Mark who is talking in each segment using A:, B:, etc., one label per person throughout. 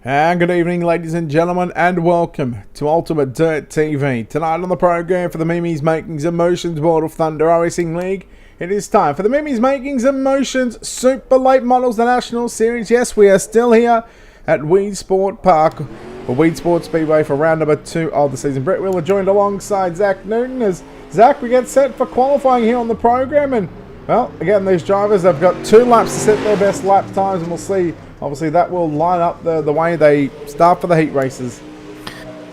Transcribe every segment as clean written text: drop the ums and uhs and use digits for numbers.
A: And good evening, ladies and gentlemen, and welcome to Ultimate Dirt TV. Tonight on the program for the Mimi's Makings and Motions World of Thunder Racing League, it is time for the Mimi's Makings and Motions Super Late Models, the National Series. Yes, we are still here at Weedsport Park, or Weedsport Speedway, for round number 2 of the season. Brett Wheeler joined alongside Zach Newton as Zach, we get set for qualifying here on the program. And, well, again, these drivers have got 2 laps to set their best lap times, and we'll see. Obviously, that will line up the way they start for the heat races.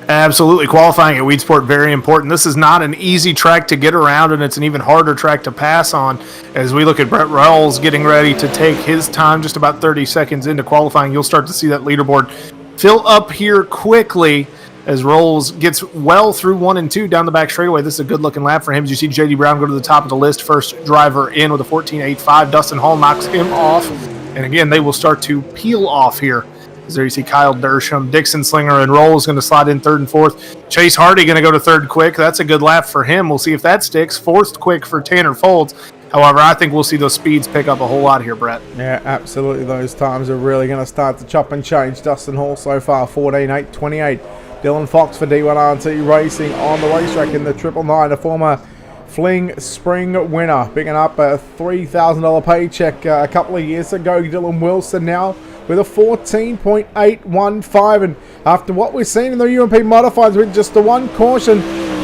B: Absolutely. Qualifying at Weedsport, very important. This is not an easy track to get around, and it's an even harder track to pass on. As we look at Brett Rolls getting ready to take his time just about 30 seconds into qualifying, you'll start to see that leaderboard fill up here quickly as Rolls gets well through 1 and 2 down the back straightaway. This is a good-looking lap for him. As you see J.D. Brown go to the top of the list, first driver in with a 14.85. Dustin Hall knocks him off. And again, they will start to peel off here. As there you see Kyle Dersham, Dixon Slinger, and Rolls going to slide in 3rd and 4th. Chase Hardy going to go to 3rd quick. That's a good lap for him. We'll see if that sticks. 4th quick for Tanner Folds. However, I think we'll see those speeds pick up a whole lot here, Brett.
A: Yeah, absolutely. Those times are really going to start to chop and change. Dustin Hall so far, 14.828. Dylan Fox for D1RT Racing on the racetrack in the 999, a former Fling Spring winner, picking up a $3,000 paycheck a couple of years ago. Dylan Wilson now with a 14.815, and after what we've seen in the UMP Modifieds with just the one caution,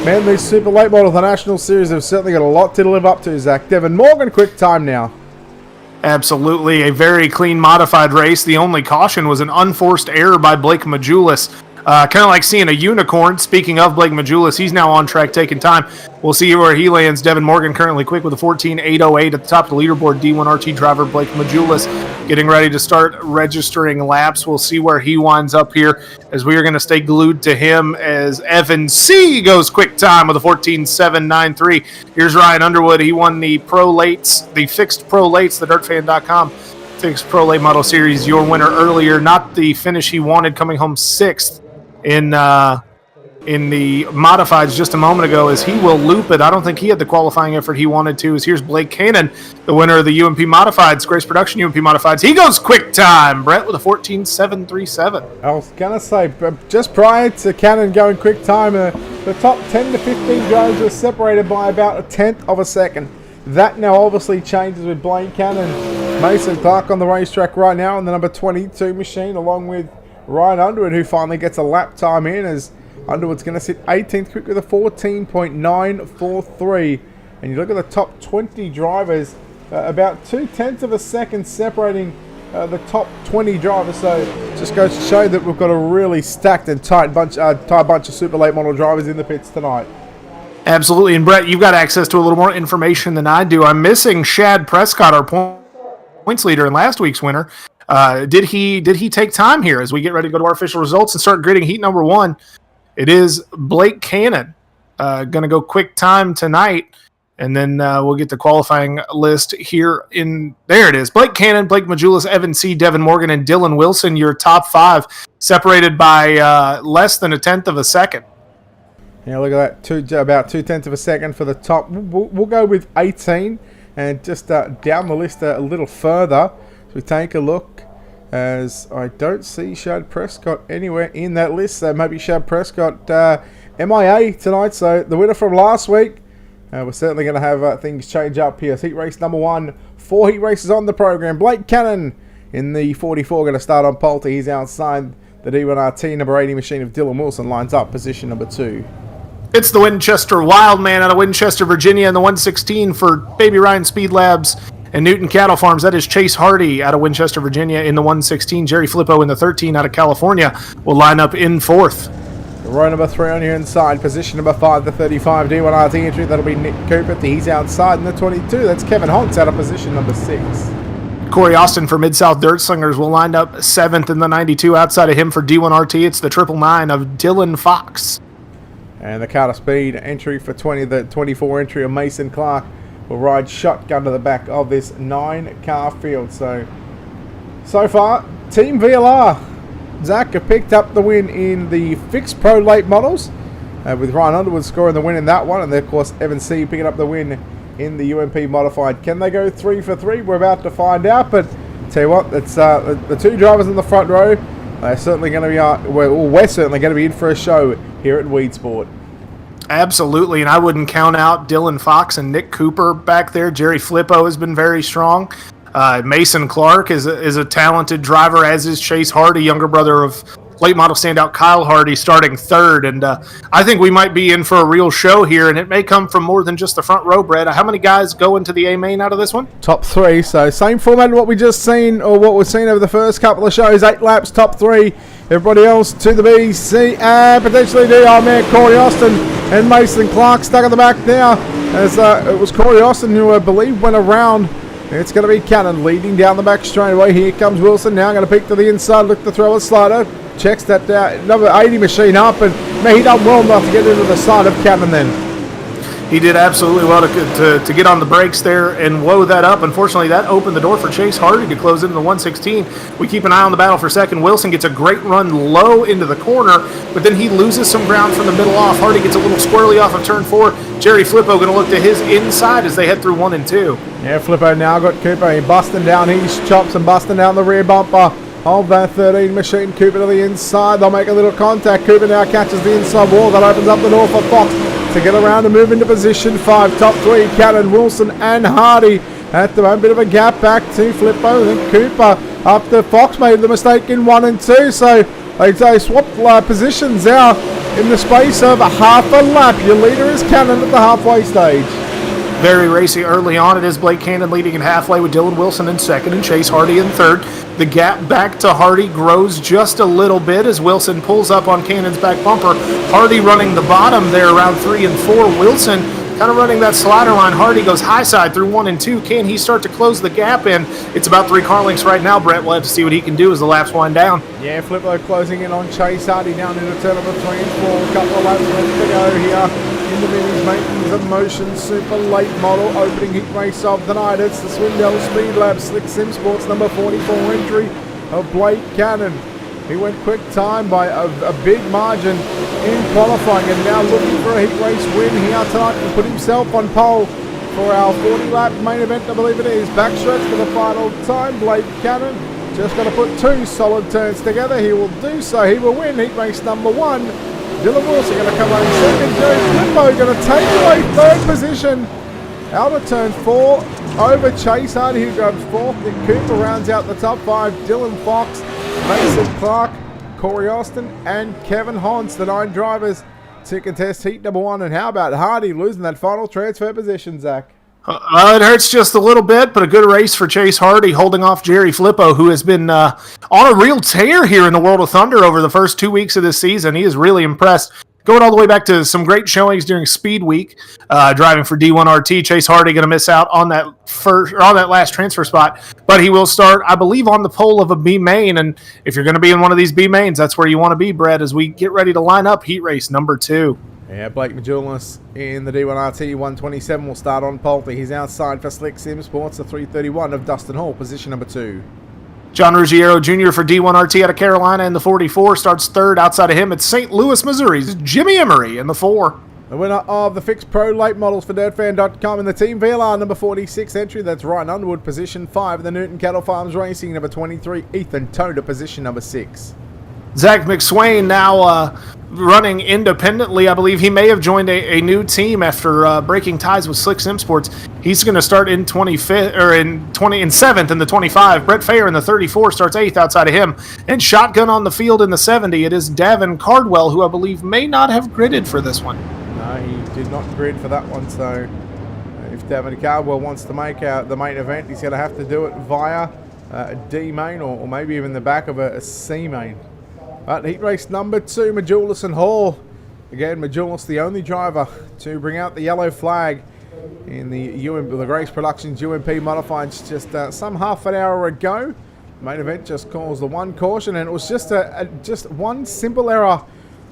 A: man, these super late models, the National Series, have certainly got a lot to live up to, Zach. Devin Morgan, quick time now.
B: Absolutely, a very clean modified race. The only caution was an unforced error by Blake Majulis. Kind of like seeing a unicorn. Speaking of Blake Majulis, he's now on track taking time. We'll see where he lands. Devin Morgan currently quick with a 14.808 at the top of the leaderboard. D1RT driver Blake Majulis getting ready to start registering laps. We'll see where he winds up here as we are going to stay glued to him as Evan C. goes quick time with a 14.793. Here's Ryan Underwood. He won the Pro Lates, the fixed Pro Lates, the dirtfan.com fixed Pro Late Model Series. Your winner earlier, not the finish he wanted, coming home 6th. In the modifieds just a moment ago, as he will loop it. I don't think he had the qualifying effort he wanted to. As here's Blake Cannon, the winner of the UMP Modifieds, Grace Production UMP Modifieds. He goes quick time, Brett, with a 14.737.
A: I was going to say, just prior to Cannon going quick time, the top 10 to 15 drivers are separated by about a 1/10 of a second. That now obviously changes with Blake Cannon, Mason Clark on the racetrack right now, and the number 22 machine, along with Ryan Underwood, who finally gets a lap time in, as Underwood's going to sit 18th quick with a 14.943. And you look at the top 20 drivers, about 2/10 of a second separating the top 20 drivers. So it just goes to show that we've got a really stacked and tight bunch of super late model drivers in the pits tonight.
B: Absolutely. And Brett, you've got access to a little more information than I do. I'm missing Shad Prescott, our points leader in last week's winner. Did he take time here as we get ready to go to our official results and start grading heat number 1? It is Blake Cannon going to go quick time tonight, and then we'll get the qualifying list here. There it is. Blake Cannon, Blake Majulis, Evan C., Devin Morgan, and Dylan Wilson, your top 5, separated by less than a 1/10 of a second.
A: Yeah, look at that, about 2/10 of a second for the top. We'll go with 18, and just down the list a little further. We take a look, as I don't see Shad Prescott anywhere in that list, so maybe Shad Prescott MIA tonight. So the winner from last week, we're certainly going to have things change up here. Heat race number 1, 4 heat races on the program. Blake Cannon in the 44 going to start on pole. He's outside the D1RT number 80 machine of Dylan Wilson, lines up position number 2.
B: It's the Winchester Wildman out of Winchester, Virginia, and the 116 for Baby Ryan Speed Labs and Newton Cattle Farms. That is Chase Hardy out of Winchester, Virginia in the 116. Jerry Flippo in the 13 out of California will line up in 4th.
A: Row number 3 on your inside. Position number 5, the 35 D1RT entry. That'll be Nick Cooper. He's outside in the 22. That's Kevin Honks out of position number 6.
B: Corey Austin for Mid-South Dirt Slingers will line up 7th in the 92. Outside of him for D1RT, it's the 999 of Dylan Fox.
A: And the Carter Speed entry for the 24 entry of Mason Clark will ride shotgun to the back of this 9-car field. So far, Team VLR, Zach, have picked up the win in the fixed Pro Late Models, with Ryan Underwood scoring the win in that one, and then, of course, Evan C. picking up the win in the UMP Modified. Can they go 3 for 3? We're about to find out, but tell you what, it's the 2 drivers in the front row They're certainly going to be, we're certainly going to be in for a show here at Weedsport.
B: Absolutely, and I wouldn't count out Dylan Fox and Nick Cooper back there. Jerry Flippo has been very strong. Mason Clark is a talented driver, as is Chase Hardy, younger brother of late model standout Kyle Hardy, starting third. And I think we might be in for a real show here, and it may come from more than just the front row, Brett. How many guys go into the A main out of this one?
A: Top 3, so same format what we just seen, or what we've seen over the first couple of shows. 8 laps, top 3. Everybody else to the B, C, and potentially D. Oh man, Corey Austin and Mason Clark stuck at the back now, as it was Corey Austin who I believe went around. It's going to be Cannon leading down the back straightaway. Here comes Wilson now, going to peek to the inside, look to throw a slider. Checks that number 80 machine up, and man, he done well enough to get into the side of Cannon then.
B: He did absolutely well to get on the brakes there and blow that up. Unfortunately, that opened the door for Chase Hardy to close into the 116. We keep an eye on the battle for second. Wilson gets a great run low into the corner, but then he loses some ground from the middle off. Hardy gets a little squirrely off of turn 4. Jerry Flippo going to look to his inside as they head through 1 and 2.
A: Yeah, Flippo now got Cooper. He busting down his chops and busting down the rear bumper of that 13 machine. Cooper to the inside. They'll make a little contact. Cooper now catches the inside wall. That opens up the door for Fox to get around and move into position 5. Top 3, Cannon, Wilson and Hardy. At the moment, bit of a gap back to Flippo. Then Cooper up to Fox. Made the mistake in 1 and 2. So they swap positions now in the space of half a lap. Your leader is Cannon at the halfway stage.
B: Very racy early on. It is Blake Cannon leading in halfway with Dylan Wilson in second and Chase Hardy in third. The gap back to Hardy grows just a little bit as Wilson pulls up on Cannon's back bumper. Hardy running the bottom there around 3 and 4. Wilson kind of running that slider line. Hardy goes high side through 1 and 2. Can he start to close the gap in? It's about 3 car lengths right now, Brett. We'll have to see what he can do as the laps wind down.
A: Yeah, Flippo closing in on Chase Hardy down into turn number 3 and 4. A couple of laps left to go here. In the minis, Makings of Motion Super Late Model opening heat race of the night. It's the Swindell Speed Lab Slick Sim Sports number 44 entry of Blake Cannon. He went quick time by a big margin in qualifying, and now looking for a heat race win here tonight and put himself on pole for our 40 lap main event, I believe it is. Backstretch for the final time. Blake Cannon just got to put 2 solid turns together. He will do so. He will win heat race number 1. Dylan Wilson going to come home second. Jerry Flippo going to take away 3rd position. Out of turn 4 over Chase Hardy, who grabs 4th. Then Cooper rounds out the top 5. Dylan Fox, Mason Clark, Corey Austin, and Kevin Hons, the 9 drivers to contest heat number 1. And how about Hardy losing that final transfer position, Zach?
B: It hurts just a little bit, but a good race for Chase Hardy, holding off Jerry Flippo, who has been on a real tear here in the World of Thunder over the first 2 weeks of this season. He is really impressed. Going all the way back to some great showings during Speed Week, driving for D1RT. Chase Hardy going to miss out on that last transfer spot, but he will start, I believe, on the pole of a B main. And if you're going to be in one of these B mains, that's where you want to be, Brett, as we get ready to line up heat race number 2.
A: Yeah, Blake Majulis in the D1RT 127 will start on pole. He's outside for Slick Sim Sports, the 331 of Dustin Hall, position number 2.
B: John Ruggiero Jr. for D1RT out of Carolina in the 44 starts 3rd. Outside of him, it's St. Louis, Missouri's Jimmy Emery in the 4.
A: The winner of the Fixed Pro Late Models for DirtFan.com in the Team VLR number 46 entry, that's Ryan Underwood, position 5. The Newton Cattle Farms Racing number 23, Ethan Toda, position number 6.
B: Zach Mcswain now running independently. I believe he may have joined a new team after breaking ties with Slick Sim Sports. He's going to start in 25th or in 7th in the 25. Brett Fair in the 34 starts 8th outside of him. And shotgun on the field in the 70. It is Davin Cardwell, who I believe may not have gridded for this one.
A: No, he did not grid for that one. So if Davin Cardwell wants to make the main event, he's going to have to do it via a D main or maybe even the back of a C main. Heat race number 2, Majulis and Hall. Again, Majulis the only driver to bring out the yellow flag in the Grace Productions UMP Modifieds just some half an hour ago. The main event just caused the 1 caution, and it was just just one simple error,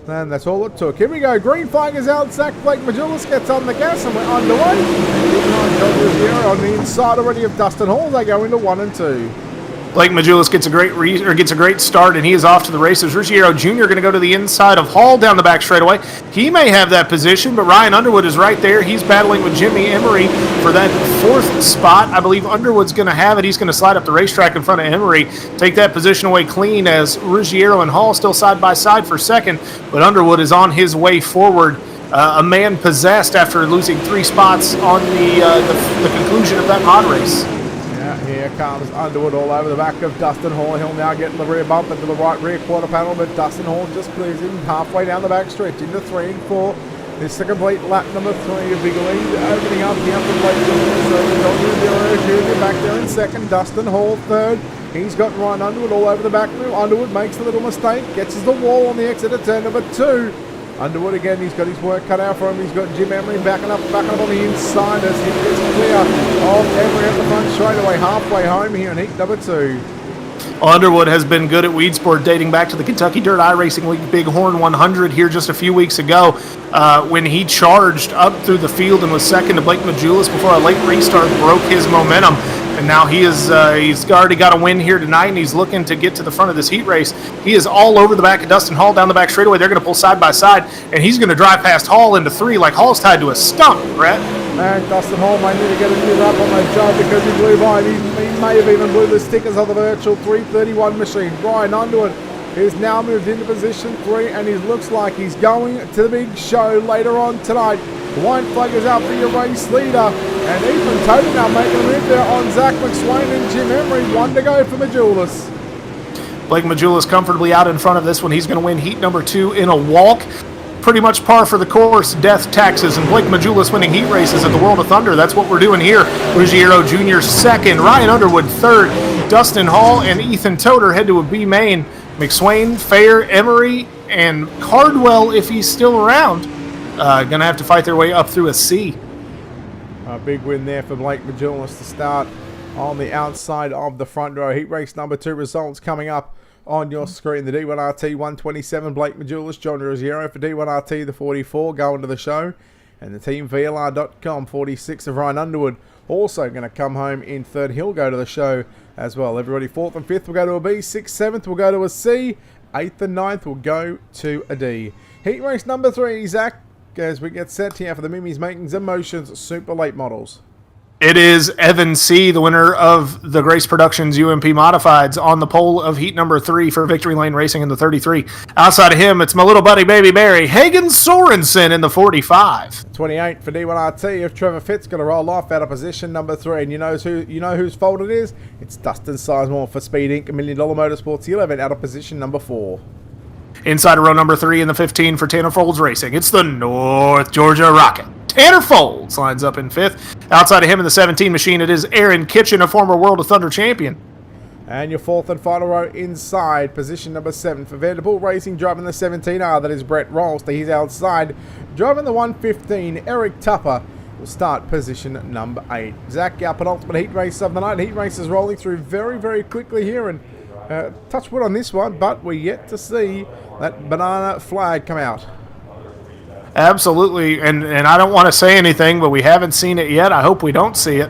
A: and that's all it took. Here we go. Green flag is out. Zach Blake Majulis gets on the gas, and we're underway. On the inside already of Dustin Hall. They go into 1 and 2.
B: Blake Majulis gets a great start, and he is off to the races. Ruggiero Jr. going to go to the inside of Hall down the back straightaway. He may have that position, but Ryan Underwood is right there. He's battling with Jimmy Emery for that 4th spot. I believe Underwood's going to have it. He's going to slide up the racetrack in front of Emery, take that position away clean as Ruggiero and Hall still side by side for second, but Underwood is on his way forward. A man possessed after losing 3 spots on the conclusion of that mod race.
A: Here comes Underwood all over the back of Dustin Hall. He'll now get the rear bump into the right rear quarter panel, but Dustin Hall just clears him halfway down the back stretch into 3 and 4. This to complete lap number 3. A big lead opening up here for Blake Jr. Back there in second. Dustin Hall third. He's got Ryan Underwood all over the back wheel. Underwood makes a little mistake, gets the wall on the exit of turn number 2. Underwood again, he's got his work cut out for him. He's got Jim Emery backing up on the inside as he gets clear of Emery at the front straightaway, halfway home here in heat number 2.
B: Underwood has been good at Weedsport dating back to the Kentucky Dirt iRacing League Bighorn 100 here just a few weeks ago when he charged up through the field and was second to Blake Majulis before a late restart broke his momentum. And now he's already got a win here tonight, and he's looking to get to the front of this heat race. He is all over the back of Dustin Hall down the back straightaway. They're going to pull side by side, and he's going to drive past Hall into 3 like Hall's tied to a stump, Brett.
A: And Dustin Hall may need to get a new lap on that job because he blew by. He may have even blew the stickers of the virtual 331 machine. Ryan Underwood is now moved into position 3, and he looks like he's going to the big show later on tonight. The white flag is out for your race leader, and Ethan Toder now making a move there on Zach Mcswain and Jim Emery. 1 to go for Majulis.
B: Blake Majulis comfortably out in front of this one. He's going to win heat number 2 in a walk. Pretty much par for the course, death, taxes, and Blake Majulis winning heat races at the World of Thunder. That's what we're doing here. Ruggiero Jr. second, Ryan Underwood third, Dustin Hall and Ethan Toder head to a B main. Mcswain, Fair, Emery, and Cardwell, if he's still around, going to have to fight their way up through a C.
A: A big win there for Blake Majulis to start on the outside of the front row. Heat race number 2 results coming up on your screen. The D1RT 127, Blake Majulis, John Ruggiero for D1RT the 44 going to the show. And the Team VLR.com 46 of Ryan Underwood also going to come home in third. He'll go to the show as well. Everybody 4th and 5th will go to a B, 6th, 7th will go to a C, 8th and 9th will go to a D. Heat race number 3, Zach, as we get set here for the Mimi's Makings and Motions Super Late Models.
B: It is Evan C., the winner of the Grace Productions UMP Modifieds, on the pole of heat number 3 for Victory Lane Racing in the 33. Outside of him, it's my little buddy, Baby Barry, Hagen Sorensen in the 45.
A: 28 for D1RT. If Trevor Fitt's going to roll off out of position number 3, and you know whose fault it is? It's Dustin Sizemore for Speed Inc. $1 Million Motorsports 11 out of position number 4.
B: Inside of row number 3 in the 15 for Tanner Folds Racing, it's the North Georgia Rocket. Tanner Folds lines up in 5th. Outside of him in the 17 machine, it is Aaron Kitchen, a former World of Thunder champion.
A: And your 4th and final row inside, position number 7 for Vanderbilt Racing, driving the 17R, that is Brett Rolls. He's outside, driving the 115, Eric Tupper will start position number 8. Zach, our penultimate heat race of the night. Heat race is rolling through very, very quickly here, and touch wood on this one, but we're yet to see that banana flag come out.
B: Absolutely, and I don't want to say anything, but we haven't seen it yet. I hope we don't see it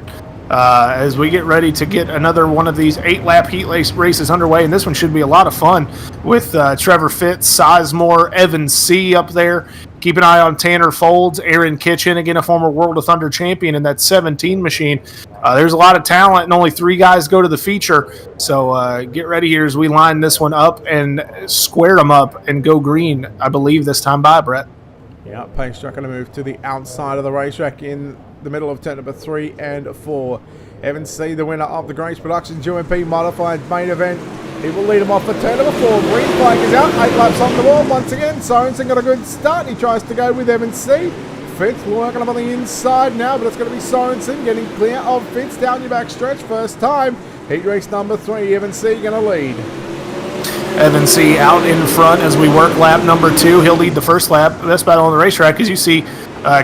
B: as we get ready to get another one of these 8-lap heat races underway, and this one should be a lot of fun with Trevor Fitz, Sizemore, Evan C. up there. Keep an eye on Tanner Folds, Aaron Kitchen, again a former World of Thunder champion in that 17 machine. There's a lot of talent, and only 3 guys go to the feature, so get ready here as we line this one up and square them up and go green, I believe, this time by, Brett.
A: Yeah, pace truck going to move to the outside of the racetrack in the middle of turn number 3 and 4. Evan C., the winner of the Grace Productions UMP Modified main event. He will lead him off for turn number 4. Green flag is out, 8 laps on the board once again. Sorensen got a good start. He tries to go with Evan C. Fitz working up on the inside now, but it's going to be Sorensen getting clear of Fitz down your back stretch. First time. Heat race number 3. Evan C. going to lead.
B: Evan C. out in front as we work lap number 2. He'll lead the first lap. Best battle on the racetrack, as you see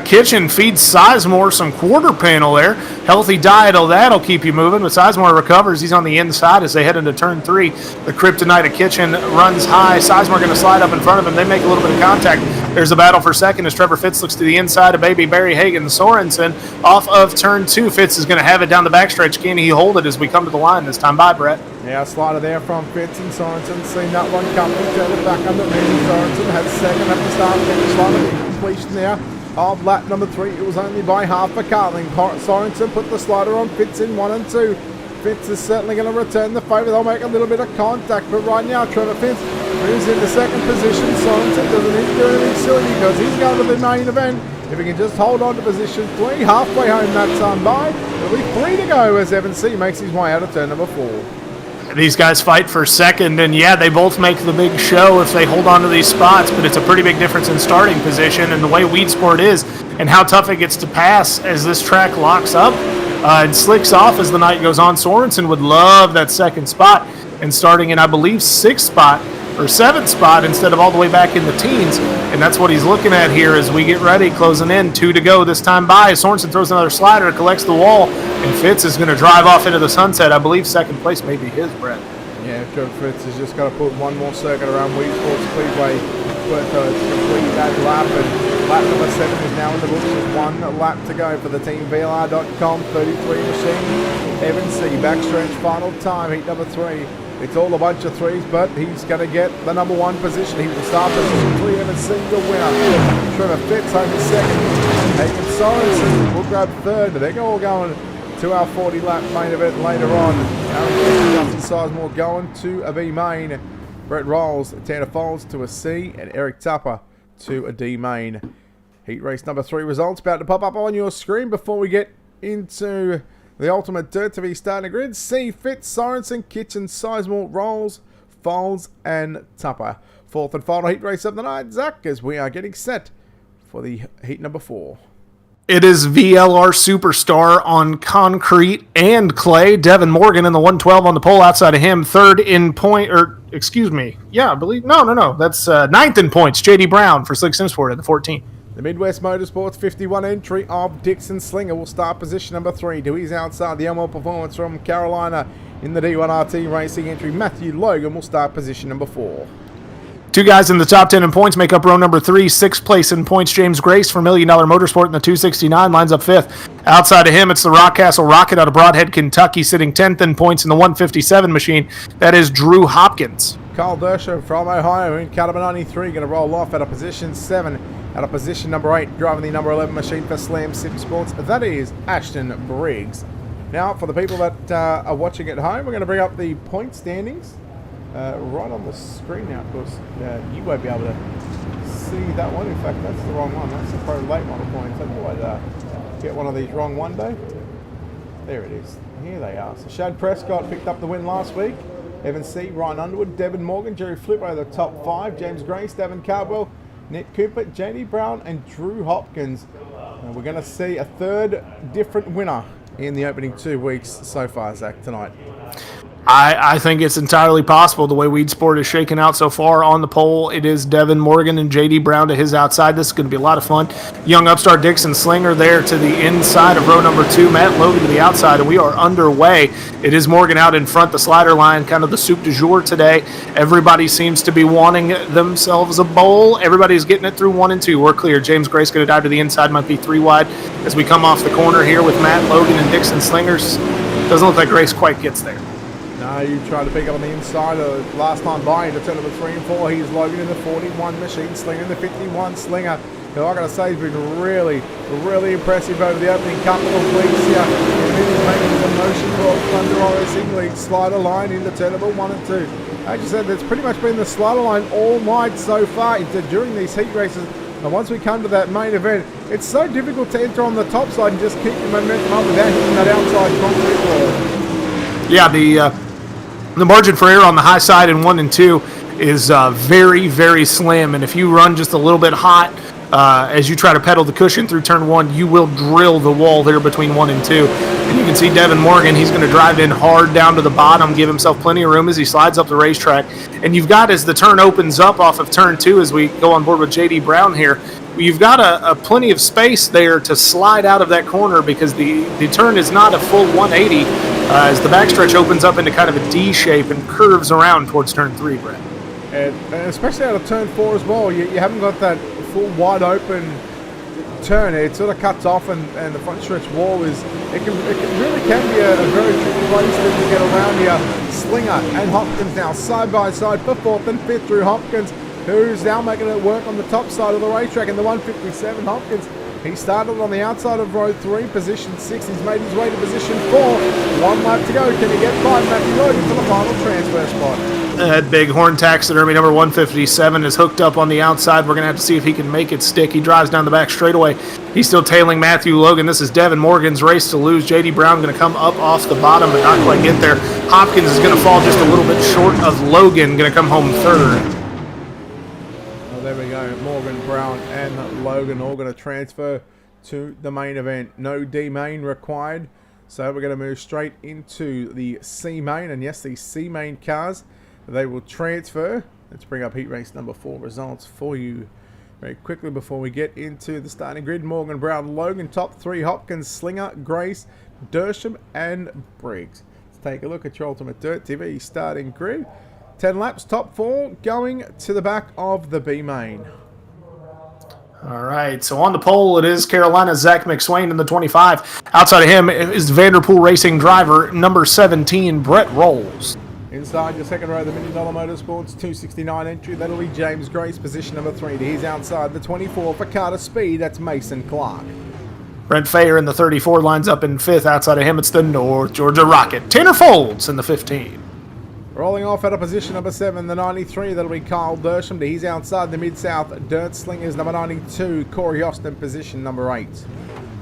B: Kitchen feeds Sizemore some quarter panel there. Healthy diet, that'll keep you moving. But Sizemore recovers. He's on the inside as they head into turn 3. The Kryptonite of Kitchen runs high. Sizemore going to slide up in front of him. They make a little bit of contact. There's a battle for second as Trevor Fitz looks to the inside of Baby Barry Hagan Sorensen off of turn 2. Fitz is going to have it down the backstretch. Can he hold it as we come to the line this time by, Brett?
A: Yeah, slider there from Fitz and Sorensen. Seen that one coming. Turned it back under me. Sorensen had second at the start. Finish line completion there of lap number 3. It was only by half a Carling. Sorensen put the slider on Fitz in 1 and 2. Fitz is certainly going to return the favour. They'll make a little bit of contact, but right now Trevor Fitz moves into second position. Sorensen doesn't need to do anything silly because he's going to the main event. If he can just hold on to position 3, halfway home that time by, it'll be 3 to go as Evan C makes his way out of turn number 4.
B: These guys fight for second, and yeah, they both make the big show if they hold on to these spots, but it's a pretty big difference in starting position and the way Weedsport is and how tough it gets to pass as this track locks up and slicks off as the night goes on. Sorensen would love that second spot and starting in, I believe, 6th spot or 7th spot instead of all the way back in the teens, and that's what he's looking at here as we get ready, closing in, 2 to go this time by. Sorensen throws another slider, collects the wall, and Fitz is going to drive off into the sunset. I believe second place may be his, Brett.
A: Yeah, Trevor Fitz has just got to put one more circuit around Weedsport Speedway to complete that lap, and lap number 7 is now in the books with 1 lap to go for the team. VLR.com 33 machine. Evan C, backstretch final time, heat number 3. It's all a bunch of 3s, but he's going to get the number 1 position. He will start position 3 and see the winner. Trevor Fitz home in second. Hagan Sorensen will grab 3rd. They're all going to our 40-lap main event later on. Justin Sizemore going to a B main. Brett Rolls, Tanner Folds to a C, and Eric Tupper to a D main. Heat race number 3 results about to pop up on your screen before we get into the ultimate Dirt TV starting grid. C, Fitz, Sorensen, Kitchen, Sizemore, Rolls, Folds, and Tupper. 4th and final heat race of the night, Zach, as we are getting set for the heat number 4.
B: It is VLR Superstar on concrete and clay. Devin Morgan in the 112 on the pole. Outside of him, 3rd in point, or excuse me, yeah, I believe, no, that's 9th in points. JD Brown for Slick Simsport at the 14.
A: The Midwest Motorsports 51 entry of Dixon Slinger will start position number 3. Dewey's outside. The Elmore Performance from Carolina in the D1RT Racing entry. Matthew Logan will start position number 4.
B: 2 guys in the top 10 in points make up row number 3. 6th place in points, James Grace for $1 Million Motorsport in the 269, lines up 5th. Outside of him, it's the Rockcastle Rocket out of Broadhead, Kentucky, sitting 10th in points in the 157 machine. That is Drew Hopkins.
A: Carl Dersher from Ohio in caliber 93 going to roll off at a position 7. Out of position number 8, driving the number 11 machine for Slam Sim Sports, that is Ashton Briggs. Now, for the people that are watching at home, we're going to bring up the point standings right on the screen now. Of course, you won't be able to see that one. In fact, that's the wrong one. That's the Pro Late Model points. I knew I'd get one of these wrong one day. There it is. Here they are. So Shad Prescott picked up the win last week. Evan C, Ryan Underwood, Devin Morgan, Jerry Flipper are the top 5. James Grace, Devin Cardwell, Nick Cooper, JD Brown, and Drew Hopkins. And we're going to see a 3rd different winner in the opening 2 weeks so far, Zach, tonight.
B: I think it's entirely possible the way Weedsport is shaking out so far. On the pole, it is Devin Morgan and JD Brown to his outside. This is going to be a lot of fun. Young upstart Dixon Slinger there to the inside of row number 2. Matt Logan to the outside, and we are underway. It is Morgan out in front, the slider line, kind of the soup du jour today. Everybody seems to be wanting themselves a bowl. Everybody's getting it through 1 and 2. We're clear. James Grace going to dive to the inside, might be 3 wide as we come off the corner here with Matt Logan and Dixon Slingers. Doesn't look like Grace quite gets there.
A: No, you tried to pick up on the inside last time by into turn number 3 and 4. He's Logan in the 41 machine, Slinger in the 51 Slinger. Who I got to say has been really impressive over the opening couple of weeks here. And then he's making the motion for Thunder Racing League slider line into turn number 1 and 2. As you said, it's pretty much been the slider line all night so far during these heat races. And once we come to that main event, it's so difficult to enter on the top side and just keep the momentum up without hitting that outside concrete wall.
B: Yeah, the margin for error on the high side in 1 and 2 is very slim, and if you run just a little bit hot as you try to pedal the cushion through turn 1, you will drill the wall there between 1 and 2. And you can see Devin Morgan, he's going to drive in hard down to the bottom, give himself plenty of room as he slides up the racetrack. And you've got, as the turn opens up off of turn 2, as we go on board with JD Brown here, you've got a plenty of space there to slide out of that corner because the turn is not a full 180 as the backstretch opens up into kind of a D shape and curves around towards turn 3, Brett.
A: And especially out of turn 4 as well, you haven't got that full wide open turn. It sort of cuts off, and the front stretch wall is, it really can be a very tricky place to get around here. Slinger and Hopkins now side by side for 4th and 5th through Hopkins, who's now making it work on the top side of the racetrack in the 157. Hopkins, he started on the outside of row 3, position 6. He's made his way to position 4. 1 lap to go. Can he get by Matthew Logan for the final transfer spot?
B: That big horn taxidermy number 157 is hooked up on the outside. We're going to have to see if he can make it stick. He drives down the back straightaway. He's still tailing Matthew Logan. This is Devin Morgan's race to lose. J.D. Brown going to come up off the bottom but not quite get there. Hopkins is going to fall just a little bit short of Logan, going to come home 3rd.
A: Well, there we go. Morgan, Brown, and Logan all going to transfer to the main event. No D main required. So we're going to move straight into the C main. And yes, the C main cars, they will transfer. Let's bring up heat race number 4 results for you very quickly before we get into the starting grid. Morgan, Brown, Logan, top 3, Hopkins, Slinger, Grace, Dersham, and Briggs. Let's take a look at your Ultimate Dirt TV starting grid. 10 laps, top 4, going to the back of the B main.
B: All right, so on the pole, it is Carolina's Zach Mcswain in the 25. Outside of him is Vanderpool Racing driver number 17, Brett Rolls.
A: Inside your second row, the $1 Million Motorsports 269 entry, that'll be James Grace, position number 3. He's outside the 24 for Carter Speed, that's Mason Clark.
B: Brent Fayer in the 34 lines up in 5th. Outside of him, it's the North Georgia Rocket. Tanner Folds in the 15.
A: Rolling off at a position number 7, the 93, that'll be Kyle Dersham. He's outside the Mid-South Dirt Slingers, number 92, Corey Austin, position number 8.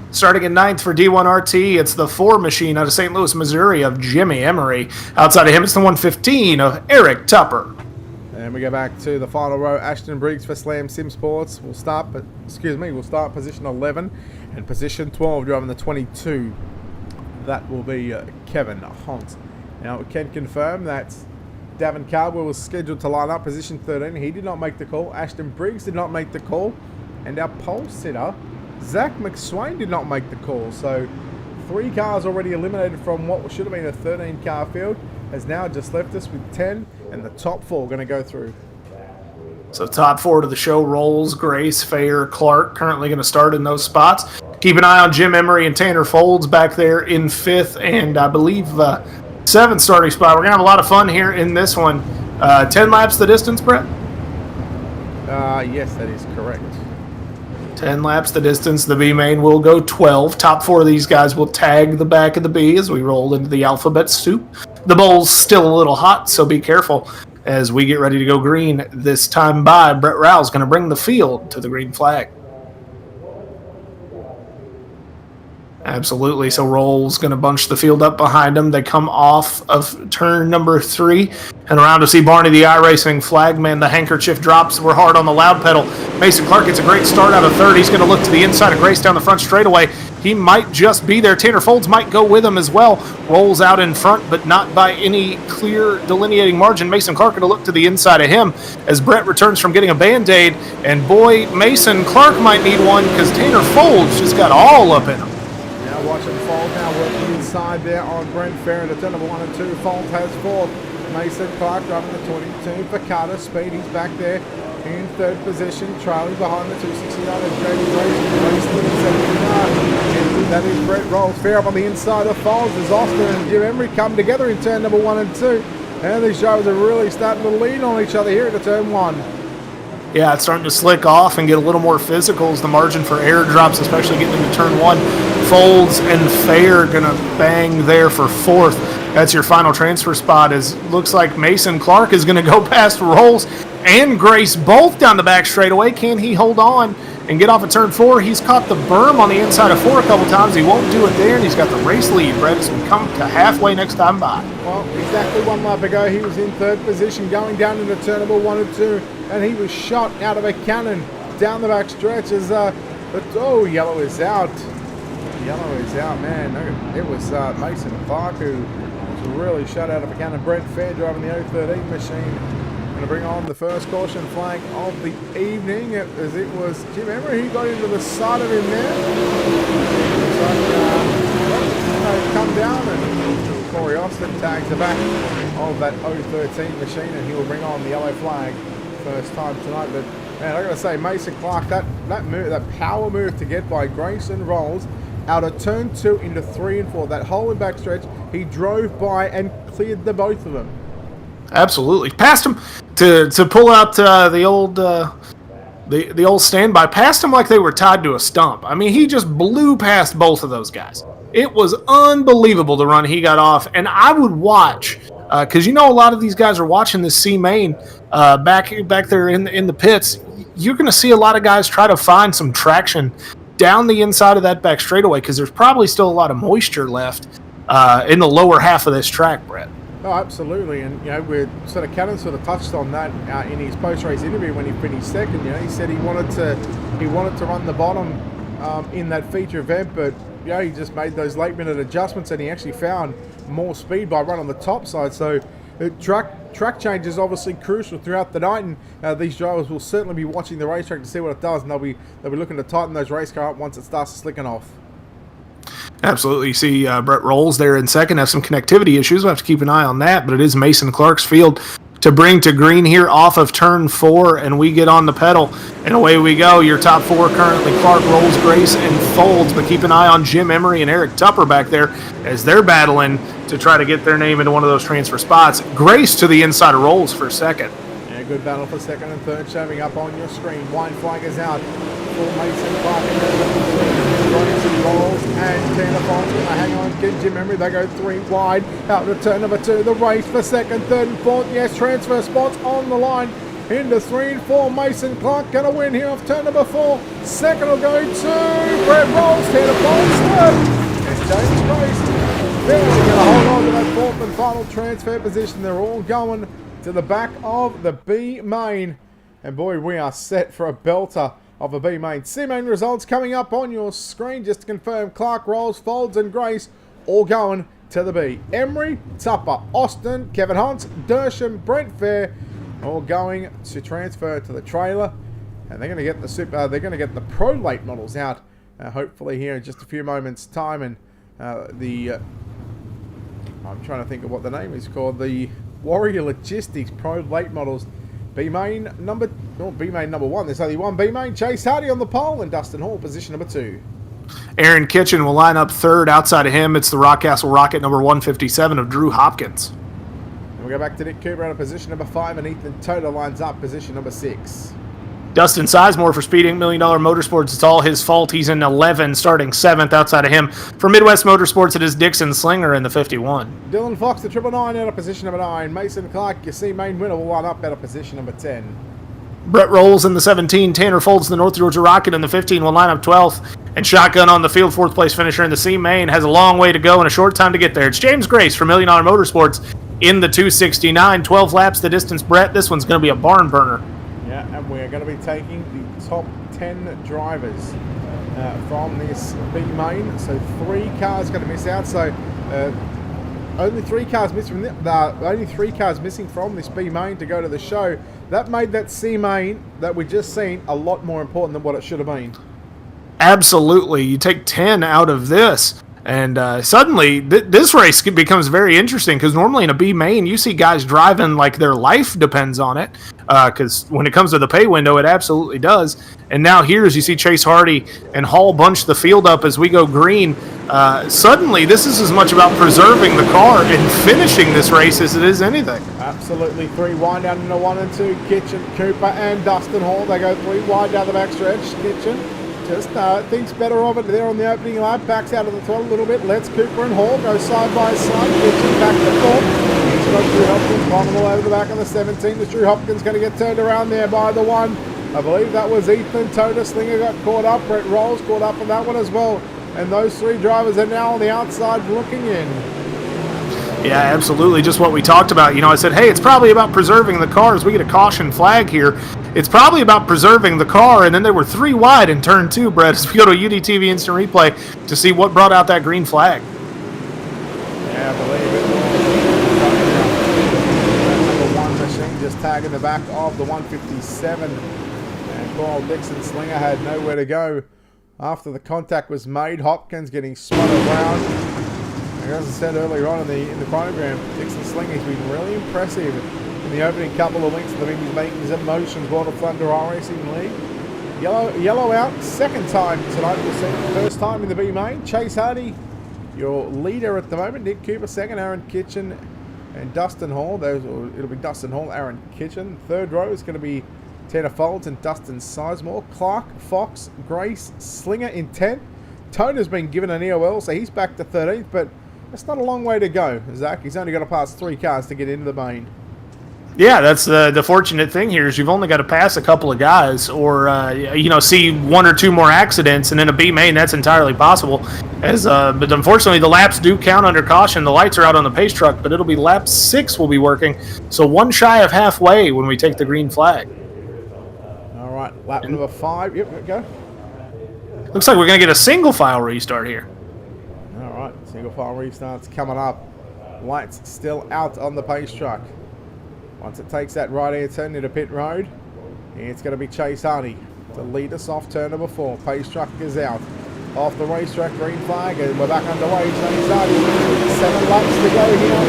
B: Starting in 9th for D1RT, it's the 4 machine out of St. Louis, Missouri of Jimmy Emery. Outside of him, it's the 115 of Eric Tupper.
A: And we go back to the final row. Ashton Briggs for Slam Sim Sports. We'll start position 11, and position 12 driving the 22. That will be Kevin Hunt. Now we can confirm that Davin Cardwell was scheduled to line up position 13. He did not make the call. Ashton Briggs did not make the call, and our pole sitter Zach Mcswain did not make the call. So 3 cars already eliminated from what should have been a 13-car field has now just left us with 10, and the top 4 going to go through.
B: So top 4 to the show: Rolls, Grace, Fayer, Clark, currently going to start in those spots. Keep an eye on Jim Emery and Tanner Folds back there in 5th, and I believe 7th starting spot. We're going to have a lot of fun here in this one. 10 laps the distance, Brett?
A: Yes, that is correct.
B: 10 laps the distance. The B main will go 12. Top 4 of these guys will tag the back of the B as we roll into the alphabet soup. The bowl's still a little hot, so be careful as we get ready to go green. This time by, Brett Rowe's going to bring the field to the green flag. Absolutely. So Roll's going to bunch the field up behind him. They come off of turn number 3 and around to see Barney the iRacing flagman. The handkerchief drops. We're hard on the loud pedal. Mason Clark gets a great start out of 3rd. He's going to look to the inside of Grace down the front straightaway. He might just be there. Tanner Folds might go with him as well. Rolls out in front, but not by any clear delineating margin. Mason Clark going to look to the inside of him as Brett returns from getting a Band-Aid. And boy, Mason Clark might need one because Tanner Folds just got all up in him.
A: Watch him Fold now working inside there on Brent Fair at turn number 1 and 2. Fold has 4th. Mason Clark driving the 22 for Carter Speed. He's back there in 3rd position, trailing behind the 269 of Jamie Grace to the 79. That is Brett Rolls. Fair up on the inside of Folds as Austin and Jim Emery come together in turn number 1 and 2. And these drivers are really starting to lean on each other here at turn 1.
B: Yeah, it's starting to slick off and get a little more physical as the margin for error drops, especially getting into turn 1. Folds and Fayer going to bang there for 4th. That's your final transfer spot. Looks like Mason Clark is going to go past Rolls and Grace both down the back straightaway. Can he hold on and get off at turn 4? He's caught the berm on the inside of 4 a couple times. He won't do it there, and he's got the race lead. Brett as we come to halfway next time by.
A: Well, exactly 1 lap ago, he was in 3rd position going down into turn number 1 and 2, and he was shot out of a cannon down the back stretch as, yellow is out. Yellow is out, man. It was Mason Clark who was really shot out of a cannon. Brent Fair driving the 013 machine. Going to bring on the first caution flag of the evening as it was Jim Emery. He got into the side of him there. So, come down and Corey Austin tags the back of that 013 machine and he will bring on the yellow flag first time tonight. But Man, I gotta say, Mason Clark, that move, that power move to get by Grayson Rolls out of turn 2 into 3 and 4, that whole in backstretch, he drove by and cleared the both of them.
B: Absolutely. Passed him to pull out the old standby. Passed him like they were tied to a stump. I mean, he just blew past both of those guys. It was unbelievable the run he got off, and I would watch because a lot of these guys are watching this C main back there in the pits. You're going to see a lot of guys try to find some traction down the inside of that back straightaway because there's probably still a lot of moisture left in the lower half of this track, Brett.
A: Oh, absolutely, and Cannon sort of touched on that in his post-race interview when he finished second. He said he wanted to run the bottom in that feature event, but he just made those late-minute adjustments, and he actually found more speed by running the top side. So track change is obviously crucial throughout the night, and these drivers will certainly be watching the racetrack to see what it does, and they'll be looking to tighten those race car up once it starts slicking off.
B: Absolutely. You see Brett Rolls there in second, have some connectivity issues. We'll have to keep an eye on that, but it is Mason Clark's field to bring to green here off of turn 4, and we get on the pedal, and away we go. Your top 4 currently: Clark, Rolls, Grace, and Folds, but keep an eye on Jim Emery and Eric Tupper back there as they're battling to try to get their name into one of those transfer spots. Grace to the inside of Rolls for second.
A: Yeah, good battle for second and third showing up on your screen. Wine flag is out for Mason Clark and Rolls and Tanner Folds. Hang on, Jim Emery. They go 3 wide out to turn number 2. The race for second, third, and fourth. Yes, transfer spots on the line. Into 3 and 4. Mason Clark going to win here off turn number 4. Second will go to Brett Rolls. Tanner Folds third. And James Grace barely going to hold on to that fourth and final transfer position. They're all going to the back of the B main. And boy, we are set for a belter of a B main. C main results coming up on your screen. Just to confirm, Clark, Rolls, Folds, and Grace all going to the B. Emery, Tupper, Austin, Kevin Hunt, Dersham, Brent Fair, all going to transfer to the trailer, and they're going to get the pro late models out hopefully here in just a few moments time. And I'm trying to think of what the name is called, the Warrior Logistics pro late models. B main number 1. There's only one B main. Chase Hardy on the pole, and Dustin Hall position number 2.
B: Aaron Kitchen will line up third. Outside of him, it's the Rockcastle Rocket number 157 of Drew Hopkins.
A: And we go back to Nick Cooper out of position number 5, and Ethan Toto lines up position number 6.
B: Dustin Sizemore for Speed Inc. $1 Million Motorsports. It's all his fault. He's in 11, starting 7th. Outside of him, for Midwest Motorsports, it is Dixon Slinger in the 51.
A: Dylan Fox, the 999 out of position number 9. Mason Clark, your C main winner, will line up out of position number 10.
B: Brett Rolls in the 17. Tanner Folds, the North Georgia Rocket in the 15, will line up 12th. And Shotgun on the field, 4th place finisher in the C main, has a long way to go and a short time to get there. It's James Grace for $1 Million Motorsports in the 269. 12 laps the distance, Brett. This one's going to be a barn burner.
A: Yeah, and we're going to be taking the top 10 drivers from this B main. So 3 cars going to miss out. So only 3 cars missing from this B main to go to the show. That made that C main that we just seen a lot more important than what it should have been.
B: Absolutely. You take 10 out of this, and suddenly this race becomes very interesting, because normally in a B main, you see guys driving like their life depends on it, because when it comes to the pay window, it absolutely does. And now here, as you see Chase Hardy and Hall bunch the field up as we go green, suddenly this is as much about preserving the car and finishing this race as it is anything.
A: Absolutely. 3 wide down into 1 and 2. Kitchen, Cooper, and Dustin Hall. They go 3 wide down the backstretch. Kitchen just thinks better of it there on the opening lap. Backs out of the throttle a little bit. Lets Cooper and Hall go side by side. Kitchen back to 4th. He's got Drew Hopkins climbing all over the back of the 17. The Drew Hopkins going to get turned around there by the 1. I believe that was Ethan Toto. Slinger got caught up. Brett Rolls caught up in that one as well. And those 3 drivers are now on the outside looking in.
B: Yeah, absolutely. Just what we talked about. I said, hey, it's probably about preserving the car as we get a caution flag here. It's probably about preserving the car, and then there were 3 wide in turn 2, Brett, as we go to UDTV Instant Replay to see what brought out that green flag.
A: Yeah, I believe it was number 1 machine just tagging the back of the 157. And poor old Dixon Slinger had nowhere to go after the contact was made. Hopkins getting spun around. As I said earlier on in the program, Dixon Slinger's been really impressive in the opening couple of weeks of the Mimi's Makings and Motions World of Thunder Racing League. Yellow out, second time tonight. We'll see first time in the B main. Chase Hardy, your leader at the moment. Nick Cooper, second. Aaron Kitchen and Dustin Hall. It'll be Dustin Hall, Aaron Kitchen. Third row is going to be Tanner Folds and Dustin Sizemore. Clark, Fox, Grace, Slinger in 10th. Toner's been given an EOL, so he's back to 13th, but that's not a long way to go, Zach. He's only got to pass 3 cars to get into the main.
B: Yeah, that's the fortunate thing here is you've only got to pass a couple of guys or, see 1 or 2 more accidents, and in a B main, that's entirely possible. But unfortunately, the laps do count under caution. The lights are out on the pace truck, but it'll be lap 6 will be working. So 1 shy of halfway when we take the green flag.
A: All right, lap number 5. Yep, go.
B: Looks like we're going to get a single file restart here.
A: All right, single file restart's coming up. Lights still out on the pace truck. Once it takes that right-hand turn into pit road, it's going to be Chase Hardy to lead us off turn number 4. Pace truck is out. Off the racetrack, green flag, and we're back underway. Chase Hardy, 7 laps to go here.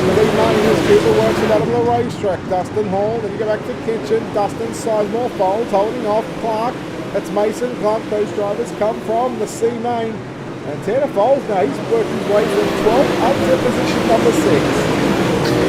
A: The lead main as Cooper works it out of the racetrack. Dustin Hall, then you go back to Kitchen. Dustin Sizemore, Folds, holding off Clark. That's Mason Clark. Those drivers come from the C main. And Tanner Folds now, he's working his way from 12 up to position number 6.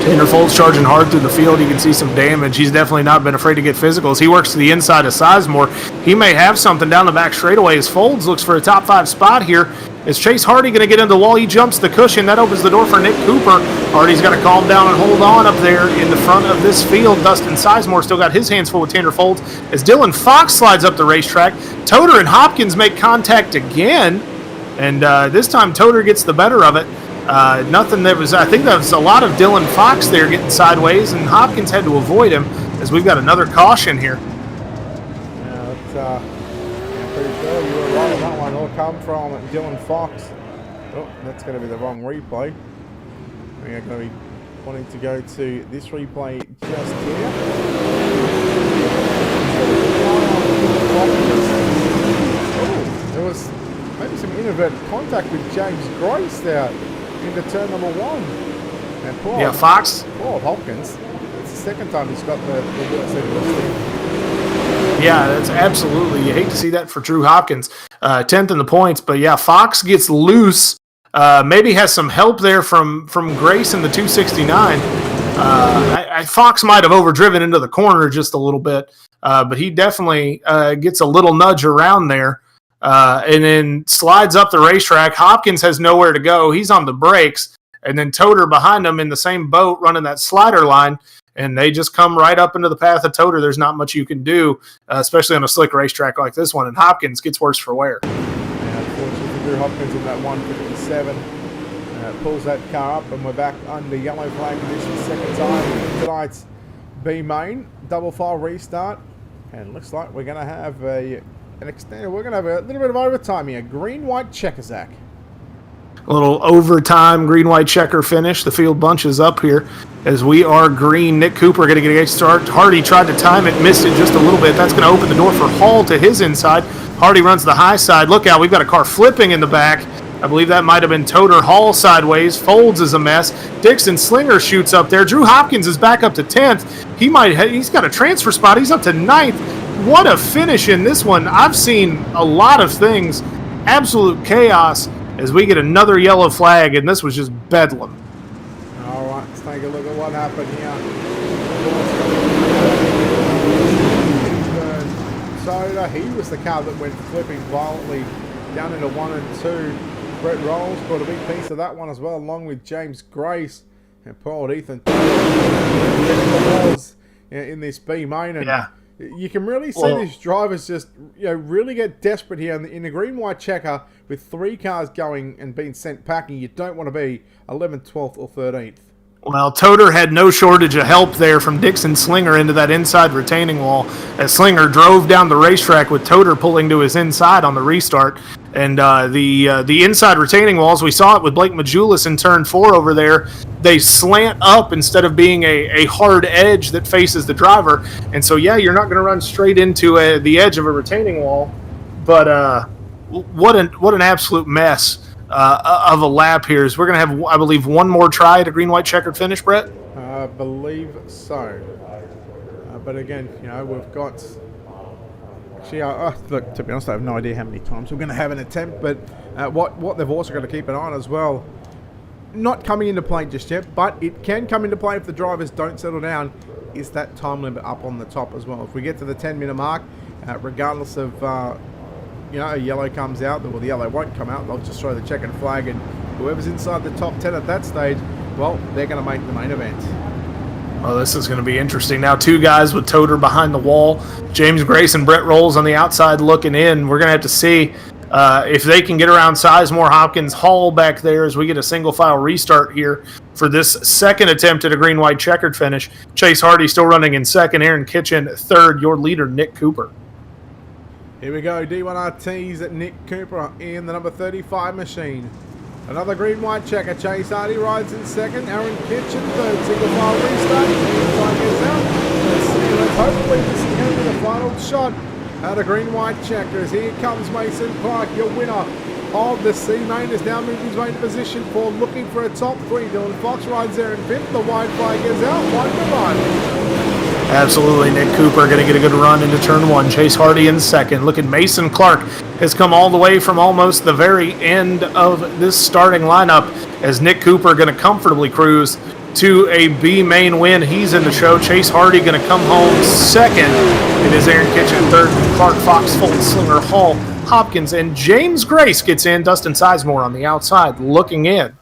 B: Tanner Folds charging hard through the field. You can see some damage. He's definitely not been afraid to get physicals. He works to the inside of Sizemore. He may have something down the back straightaway as Folds looks for a top 5 spot here. Is Chase Hardy going to get into the wall? He jumps the cushion. That opens the door for Nick Cooper. Hardy's got to calm down and hold on up there in the front of this field. Dustin Sizemore still got his hands full with Tanner Folds as Dylan Fox slides up the racetrack. Toter and Hopkins make contact again. And this time Toter gets the better of it. I think that was a lot of Dylan Fox there getting sideways, and Hopkins had to avoid him as we've got another caution here.
A: Yeah, I'm pretty sure you were right on that one. It'll come from Dylan Fox. Oh, that's going to be the wrong replay. We are going to be wanting to go to this replay just here. Oh, there was maybe some inadvertent contact with James Grace there into turn number 1. And poor
B: Fox.
A: Poor Hopkins. It's the second time he's got the worst end of this thing.
B: Yeah, that's absolutely. You hate to see that for Drew Hopkins. 10th in the points, but yeah, Fox gets loose. Maybe has some help there from Grace in the 269. Fox might have overdriven into the corner just a little bit, but he definitely gets a little nudge around there. And then slides up the racetrack. Hopkins has nowhere to go. He's on the brakes. And then Toter behind him in the same boat running that slider line. And they just come right up into the path of Toter. There's not much you can do, especially on a slick racetrack like this one. And Hopkins gets worse for wear.
A: Yeah, unfortunately, Drew Hopkins in that 157 pulls that car up. And we're back under yellow flag conditions second time. Tonight's B main. Double file restart. And looks like we're going to have we're going to have a little bit of overtime here. Green-white checker, Zach.
B: A little overtime green-white checker finish. The field bunches up here as we are green. Nick Cooper going to get a start. Hardy tried to time it, missed it just a little bit. That's going to open the door for Hall to his inside. Hardy runs the high side. Look out, we've got a car flipping in the back. I believe that might have been Toter. Hall sideways. Folds is a mess. Dixon Slinger shoots up there. Drew Hopkins is back up to 10th. He's got a transfer spot. He's up to 9th. What a finish in this one. I've seen a lot of things. Absolute chaos as we get another yellow flag, and this was just bedlam.
A: All right, let's take a look at what happened here. Soda, he was the car that went flipping violently down into 1 and 2. Brett Rolls caught a big piece of that one as well, along with James Grace and poor old Ethan. In this B main, and
B: yeah.
A: You can really see these drivers just, really get desperate here in the green-white checker with 3 cars going and being sent packing. You don't want to be 11th, 12th, or 13th.
B: Well, Toter had no shortage of help there from Dixon Slinger into that inside retaining wall as Slinger drove down the racetrack with Toter pulling to his inside on the restart. And the inside retaining walls, we saw it with Blake Majulis in turn 4 over there. They slant up instead of being a hard edge that faces the driver. And so, yeah, you're not going to run straight into the edge of a retaining wall. But what an absolute mess of a lap here. Is we're going to have, I believe, one more try at a green-white checkered finish, Brett?
A: believe so. But again, you know, we've got... Actually, look, to be honest, I have no idea how many times we're going to have an attempt, but what they've also got to keep an eye on as well, not coming into play just yet, but it can come into play if the drivers don't settle down, is that time limit up on the top as well. If we get to the 10-minute mark, regardless of, you know, a yellow comes out, well, the yellow won't come out, they'll just throw the checkered flag, and whoever's inside the top 10 at that stage, well, they're going to make the main event.
B: Well, this is going to be interesting. Now, two guys with Toter behind the wall. James Grace and Brett Rolls on the outside looking in. We're going to have to see if they can get around Sizemore, Hopkins, Hall back there as we get a single-file restart here for this second attempt at a green-white checkered finish. Chase Hardy still running in second. Aaron Kitchen third. Your leader, Nick Cooper.
A: Here we go. D1RT's at Nick Cooper in the number 35 machine. Another green-white checker. Chase Hardy rides in second. Aaron Kitchen third. Single-file restart. Let's see. Let's hopefully this is going to be the final shot at a green-white checkers. Here comes Mason Clark, your winner of the C-Main, has now moved his way into position for looking for a top three. Dylan Fox rides there in fifth. The white flag is out. 1-1.
B: Absolutely, Nick Cooper going to get a good run into turn one. Chase Hardy in second. Look at Mason Clark has come all the way from almost the very end of this starting lineup as Nick Cooper going to comfortably cruise to a B main win. He's in the show. Chase Hardy going to come home second. It is Aaron Kitchen third. Clark, Fox, Fulton, Slinger, Hall, Hopkins, and James Grace gets in. Dustin Sizemore on the outside looking in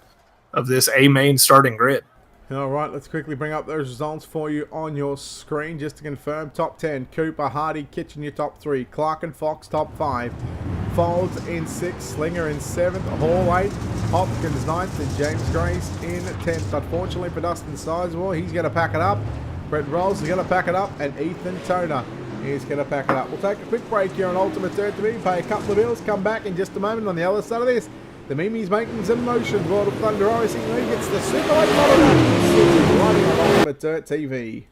B: of this A main starting grid.
A: All right, let's quickly bring up those results for you on your screen just to confirm. Top 10, Cooper, Hardy, Kitchen, your top 3. Clark and Fox, top 5. Folds in 6th, Slinger in 7th, Hall 8th, Hopkins 9th, and James Grace in 10th. Unfortunately for Dustin Sizemore, he's going to pack it up. Brett Rolls is going to pack it up, and Ethan Toner is going to pack it up. We'll take a quick break here on Ultimate Dirt TV, pay a couple of bills, come back in just a moment. On the other side of this, the Mimi's making some motions. World of Thunder Racing League. It's the Super Late Model match. Running on Ultimate Dirt TV.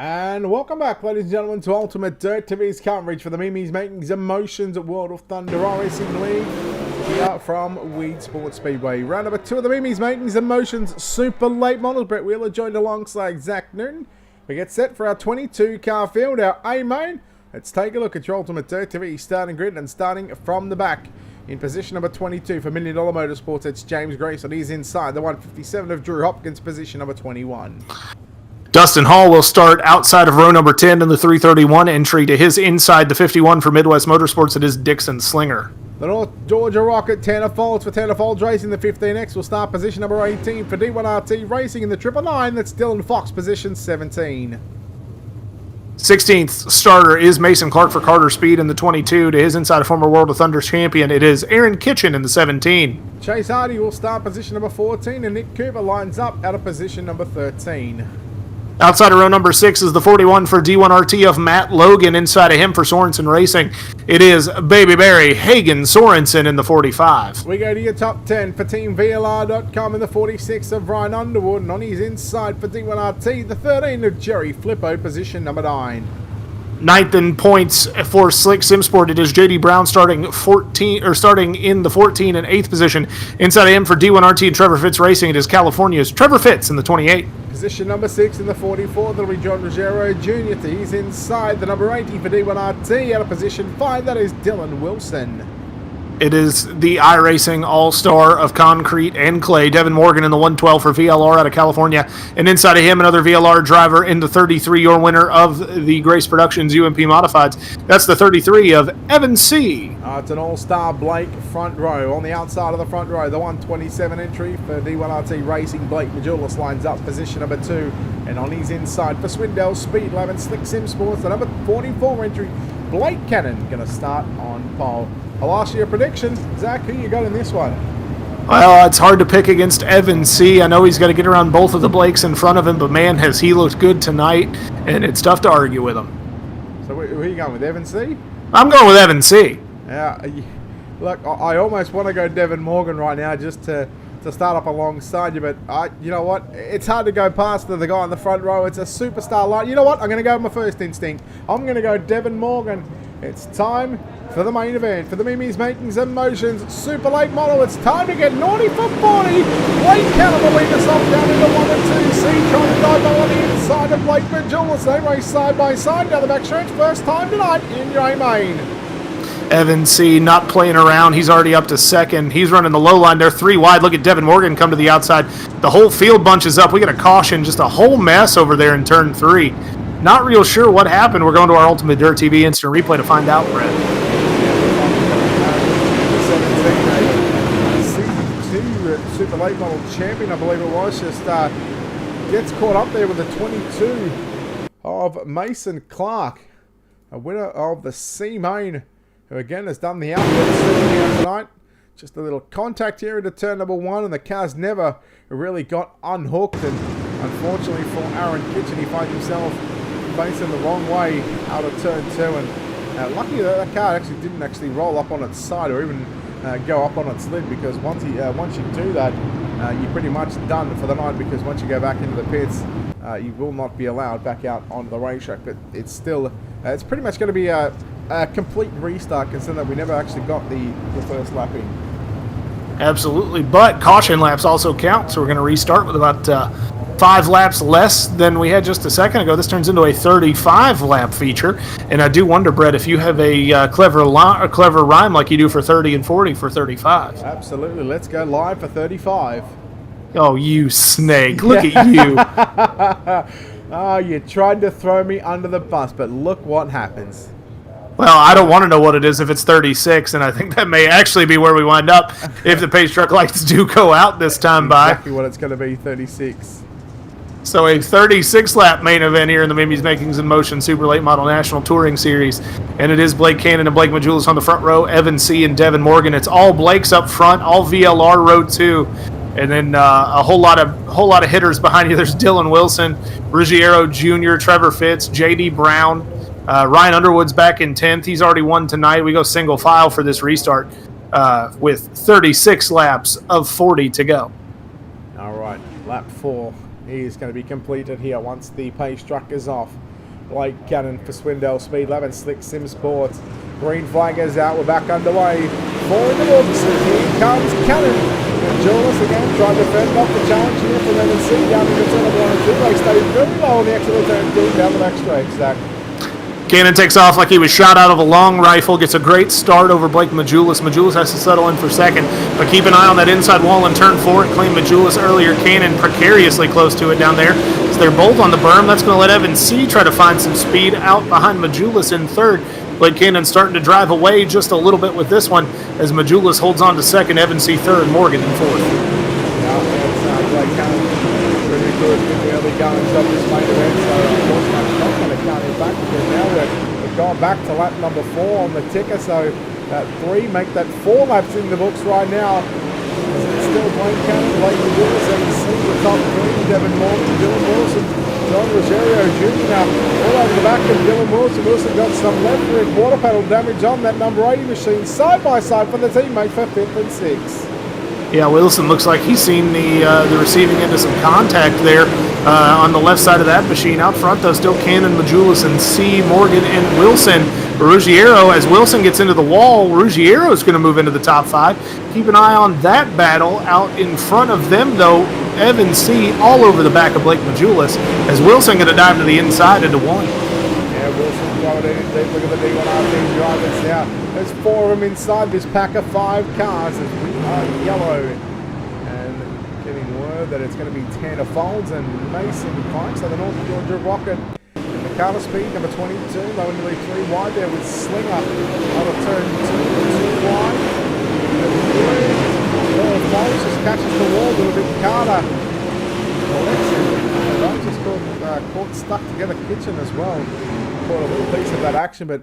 A: And welcome back, ladies and gentlemen, to Ultimate Dirt TV's coverage for the Mimi's Making Emotions at World of Thunder Racing League here from Weedsport Speedway. Round number 2 of the Mimi's Making Emotions Super Late Models. Brett Wheeler joined alongside Zach Newton. We get set for our 22 car field, our A main. Let's take a look at your Ultimate Dirt TV starting grid, and starting from the back. In position number 22 for $1 Million Motorsports, it's James Grace, and he's inside the 157 of Drew Hopkins, position number 21.
B: Dustin Hall will start outside of row number 10 in the 331 entry. To his inside, the 51 for Midwest Motorsports, it is Dixon Slinger.
A: The North Georgia Rocket, Tanner Folds for Tanner Folds Racing, the 15X will start position number 18 for D1RT Racing in the 999. That's Dylan Fox, position 17.
B: 16th starter is Mason Clark for Carter Speed in the 22. To his inside, a former World of Thunder champion, it is Aaron Kitchen in the 17.
A: Chase Hardy will start position number 14, and Nick Cooper lines up out of position number 13.
B: Outside of row number 6 is the 41 for D1RT of Matt Logan. Inside of him for Sorensen Racing, it is Baby Barry Hagen Sorensen in the 45.
A: We go to your top 10 for Team VLR.com in the 46 of Ryan Underwood. And on his inside for D1RT, the 13 of Jerry Flippo, position number 9.
B: Ninth in points for Slick Simsport, it is JD Brown starting in the 14 and 8th position. Inside of him for D1RT and Trevor Fitz Racing, it is California's Trevor Fitz in the 28.
A: Position number 6 in the 44, that'll be John Ruggiero Jr. to his inside. The number 80 for D1RT out of position 5, that is Dylan Wilson.
B: It is the iRacing All-Star of Concrete and Clay, Devin Morgan in the 112 for VLR out of California. And inside of him, another VLR driver in the 33, your winner of the Grace Productions UMP Modifieds. That's the 33 of Evan C.
A: It's an All-Star Blake front row. On the outside of the front row, the 127 entry for D1RT Racing, Blake Majulis lines up position number 2. And on his inside for Swindell Speed Lab and Slick Sim Sports, the number 44 entry, Blake Cannon, going to start on pole. I'll ask you a prediction. Zach, who you got in this one?
B: Well, it's hard to pick against Evan C. I know he's got to get around both of the Blakes in front of him, but man, has he looked good tonight, and it's tough to argue with him.
A: So who are you going with, Evan C?
B: I'm going with Evan C.
A: Yeah, look, I almost want to go Devin Morgan right now just to start up alongside you, but you know what? It's hard to go past the guy in the front row. It's a superstar line. You know what? I'm going to go with my first instinct. I'm going to go Devin Morgan. It's time for the main event, for the Mimi's Makings and Motions Super Late Model. It's time to get naughty for 40. Blake Cannon will lead us off down into 1 and 2. C trying to dive on the inside of Blake Majulis. They race side by side down the back stretch. First time tonight in your main.
B: Evan C. not playing around. He's already up to second. He's running the low line. They're 3 wide. Look at Devin Morgan come to the outside. The whole field bunches up. We got a caution, just a whole mess over there in turn 3. Not real sure what happened. We're going to our Ultimate Dirt TV instant replay to find out, Brett.
A: C2 Super Late Model Champion, I believe it was, just gets caught up there with the 22 of Mason Clark, a winner of the C Main, who again has done the outfit tonight. Just a little contact here into turn number 1, and the car's never really got unhooked, and unfortunately for Aaron Kitchen, he finds himself facing the wrong way out of turn 2, and lucky that car actually didn't roll up on its side or even go up on its lid, because once you do that, you're pretty much done for the night, because once you go back into the pits, you will not be allowed back out onto the racetrack. But it's still, it's pretty much going to be a complete restart, considering that we never actually got the first lap in.
B: Absolutely, but caution laps also count, so we're going to restart with about 5 laps less than we had just a second ago. This turns into a 35-lap feature, and I do wonder, Brett, if you have a clever rhyme like you do for 30 and 40 for 35.
A: Absolutely. Let's go live for 35.
B: Oh, you snake. Look at you.
A: Oh, you tried to throw me under the bus, but look what happens.
B: Well, I don't want to know what it is if it's 36, and I think that may actually be where we wind up if the pace truck lights do go out this time by.
A: Exactly what it's going to be, 36.
B: So a 36-lap main event here in the Mimi's Makings and Motion Super Late Model National Touring Series. And it is Blake Cannon and Blake Majulis on the front row, Evan C. and Devin Morgan. It's all Blakes up front, all VLR row 2. And then a whole lot of hitters behind you. There's Dylan Wilson, Ruggiero Jr., Trevor Fitz, JD Brown. Ryan Underwood's back in 10th. He's already won tonight. We go single file for this restart with 36 laps of 40 to go.
A: All right, lap 4 is going to be completed here once the pace truck is off. Blake Cannon for Swindell Speed Lab and Slick Sim Sports. Green flag is out. We're back underway. 4 in the books, and here comes Cannon. And Julius again trying to fend off the challenge here from MC down to the turn of 1 and 2. They stay very low on the exit of turn 2 down the back straight, Zach.
B: Cannon takes off like he was shot out of a long rifle, gets a great start over Blake Majulis. Majulis has to settle in for second, but keep an eye on that inside wall in turn 4. It claimed Majulis earlier. Cannon precariously close to it down there. So they're both on the berm. That's going to let Evan C. try to find some speed out behind Majulis in third. Blake Cannon starting to drive away just a little bit with this one as Majulis holds on to second, Evan C. third, Morgan in fourth.
A: Blake Cannon really good in the early goings of this main event, so unfortunately not going to count him back, because now we're going back to lap number 4 on the ticker, so that 3 make that 4 laps in the books right now. It's still Blake Cannon, Blake Majulis, and see the top 3, Devin Morgan, Dylan Wilson, John Rosario Jr. all over the back of Dylan Wilson. Wilson got some left rear quarter panel damage on that number 80 machine, side by side for the teammate for 5th and 6th.
B: Yeah, Wilson looks like he's seen the receiving end of some contact there on the left side of that machine. Out front, though, still Cannon, Majulis, and C. Morgan and Wilson. Ruggiero, as Wilson gets into the wall, Ruggiero is going to move into the top 5. Keep an eye on that battle. Out in front of them, though, Evan C. all over the back of Blake Majulis, as Wilson going to dive to the inside into 1.
A: Yeah, Wilson throwing it in deep. Look at the D1RT drivers now. There's 4 of them inside this pack of 5 cars as we are yellow. And getting word that it's going to be Tanner Folds and Mason Pipes. So the North Georgia Rocket. And the car speed, number 22, low nearly 3 wide there with Slinger. Out of turn 2 wide. And Folds just catches the wall a little bit. Carter. Those just caught stuck together. Kitchen as well. Caught a little piece of that action, but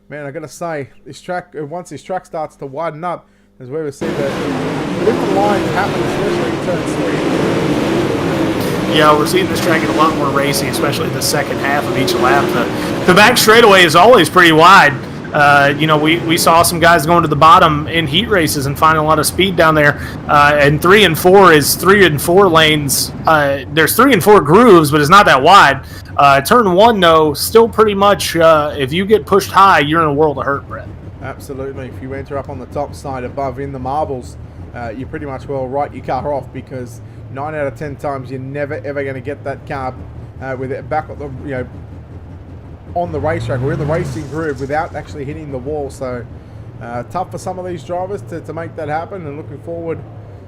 A: man, I gotta say, this track, once this track starts to widen up, is where we see the different lines happen, especially in turn 3.
B: Yeah, we're seeing this track get a lot more racy, especially the second half of each lap. The back straightaway is always pretty wide. We saw some guys going to the bottom in heat races and finding a lot of speed down there. And 3 and 4 is 3 and 4 lanes. There's 3 and 4 grooves, but it's not that wide. Turn 1, though, still pretty much, if you get pushed high, you're in a world of hurt, Brett.
A: Absolutely. If you enter up on the top side above in the marbles, you pretty much will write your car off, because 9 out of 10 times you're never ever going to get that car with it back at the on the racetrack or in the racing groove without actually hitting the wall. So tough for some of these drivers to make that happen, and looking forward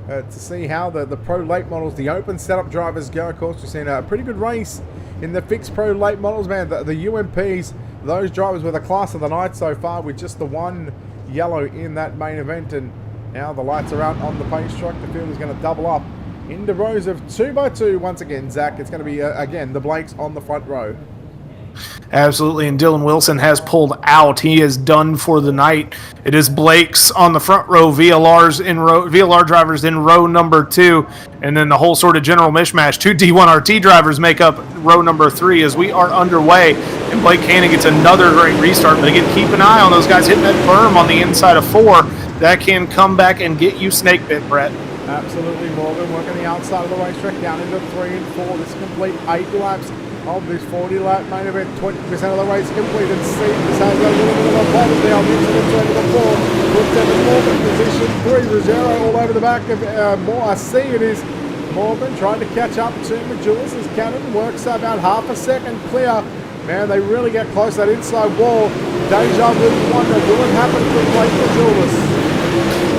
A: to see how the pro late models, the open setup drivers go. Of course, we've seen a pretty good race in the fixed pro late models, man. The UMPs, those drivers were the class of the night so far, with just the 1 yellow in that main event. And now the lights are out on the pace track. The field is going to double up into rows of 2 by 2 once again. Zach, it's going to be again the Blakes on the front row.
B: Absolutely, and Dylan Wilson has pulled out. He is done for the night. It is Blake's on the front row, VLR drivers in row number 2, and then the whole sort of general mishmash. 2 D1RT drivers make up row number 3 as we are underway, and Blake Cannon gets another great restart. But again, keep an eye on those guys hitting that berm on the inside of 4. That can come back and get you snake bit, Brett.
A: Absolutely, Morgan working the outside of the racetrack down into 3 and 4. This complete 8 laps of this 40-lap main event. 20% of the race completed. Stevens has a little bit of a bottom down into the turn of the 4. With Devin Morgan position 3. Rosario all over the back of I see it is Morgan trying to catch up to Majulis as Cannon works about half a second clear. Man, they really get close to that inside wall. Deja vu wonder, will it happen for Blake Majulis?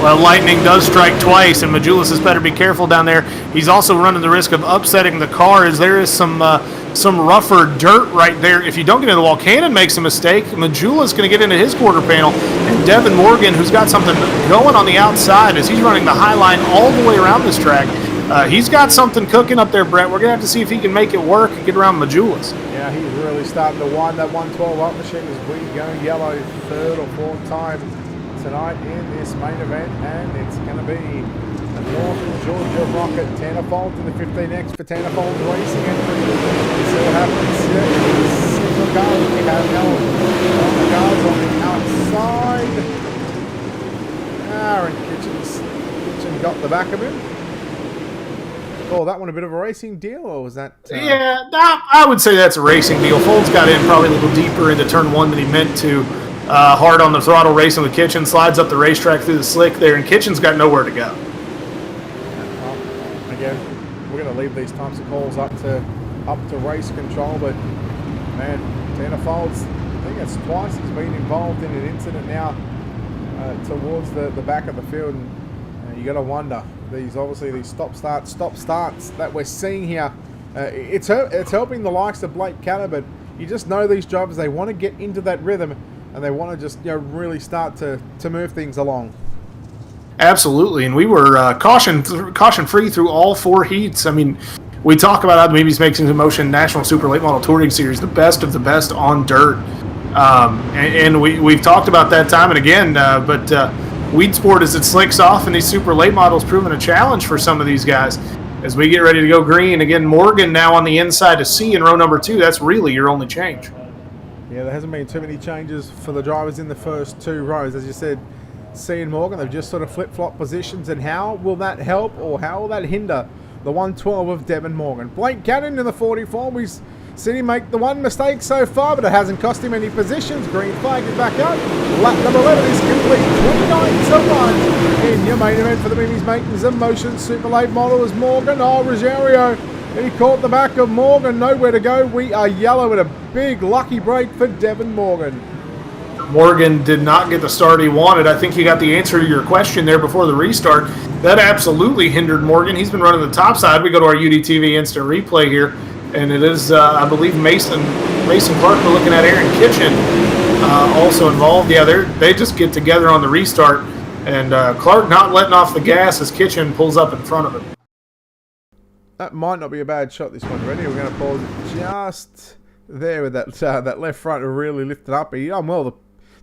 B: Well, lightning does strike twice, and Majulis has better be careful down there. He's also running the risk of upsetting the car, as there is some rougher dirt right there. If you don't get into the wall, Cannon makes a mistake. Majulis going to get into his quarter panel, and Devin Morgan, who's got something going on the outside, as he's running the high line all the way around this track. He's got something cooking up there, Brett. We're going to have to see if he can make it work and get around Majulis.
A: Yeah, he's really starting to wind that 112 up machine as we go yellow 3rd or 4th time tonight in this main event, and it's going to be the North Georgia Rocket. Tanner Folds in the 15X for Tanner Folds Racing entry. Let's see what happens. Single car we have now on the cars on the outside. Aaron Kitchen got the back of him. Oh, that one a bit of a racing deal, or was that?
B: Yeah, I would say that's a racing deal. Folds got in probably a little deeper into turn 1 than he meant to. Hard on the throttle, racing with Kitchen, slides up the racetrack through the slick there, and Kitchen's got nowhere to go.
A: Again, we're going to leave these types of calls up to race control, but man, Tanner Folds, I think it's twice he's been involved in an incident now towards the back of the field, and you got to wonder, these stop-starts that we're seeing here, it's helping the likes of Blake Cannon, but you just know these drivers, they want to get into that rhythm, and they want to just really start to move things along.
B: Absolutely, and we were caution-free through all 4 heats. I mean, we talk about how the Memes Making in Motion National Super Late Model Touring Series, the best of the best on dirt. And we've talked about that time and again, but Weedsport, as it slicks off, and these super late models proving a challenge for some of these guys. as we get ready to go green. Again, Morgan now on the inside to C in row number 2. That's really your only change.
A: Yeah, there hasn't been too many changes for the drivers in the first 2 rows. As you said, C and Morgan, they've just sort of flip-flop positions. And how will that help or how will that hinder the 112 of Devin Morgan? Blake Cannon in the 44. We've seen him make the one mistake so far, but it hasn't cost him any positions. Green flag is back out. Lap number 11 is complete. 29 to 1 in your main event for the Mimi's Makings of Motion Super Late Model is Morgan. Oh, Ruggiero. He caught the back of Morgan. Nowhere to go. We are yellow with a big lucky break for Devin Morgan.
B: Morgan did not get the start he wanted. I think you got the answer to your question there before the restart. That absolutely hindered Morgan. He's been running the top side. We go to our UDTV instant replay here, and it is, I believe, Mason Clark. We're looking at Aaron Kitchen also involved. Yeah, they just get together on the restart, and Clark not letting off the gas as Kitchen pulls up in front of him.
A: That might not be a bad shot, this one. Ready? We're going to pause it just there with that left front to really lift it up. He done well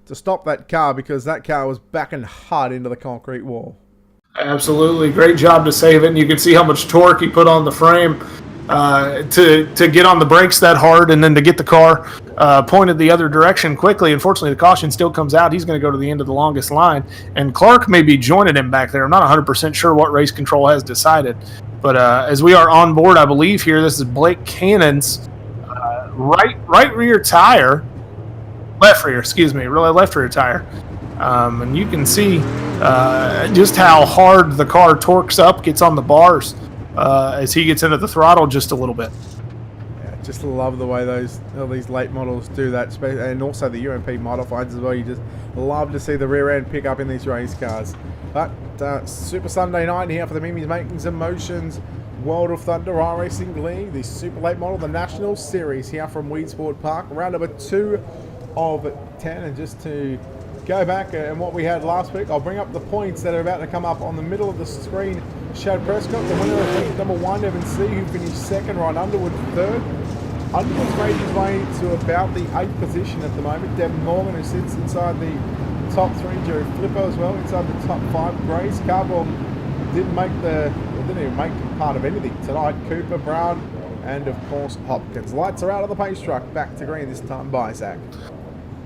A: to stop that car because that car was backing hard into the concrete wall.
B: Absolutely. Great job to save it. And you can see how much torque he put on the frame to get on the brakes that hard and then to get the car pointed the other direction quickly. Unfortunately, the caution still comes out. He's going to go to the end of the longest line. And Clark may be joining him back there. I'm not 100% sure what race control has decided. But as we are on board, I believe here, this is Blake Cannon's right rear tire. Left rear tire. And you can see just how hard the car torques up, gets on the bars as he gets into the throttle just a little bit.
A: Yeah, just love the way these late models do that, and also the UMP modifieds as well. You just love to see the rear end pick up in these race cars. But Super Sunday night here for the Mimi's Makings and Motions World of Thunder iRacing League, the Super Late Model, the National Series here from Weedsport Park, round number 2 of 10. And just to go back and what we had last week, I'll bring up the points that are about to come up on the middle of the screen. Chad Prescott, the winner of heat number 1, Evan C, who finished 2nd, Ryan Underwood 3rd. Underwood's made his way to about the 8th position at the moment. Devin Morgan, who sits inside the top 3, Jerry Flippo as well, inside the top 5. Grace Carball didn't even make part of anything tonight. Cooper, Brown, and of course Hopkins. Lights are out of the pace truck. Back to green this time by Zach.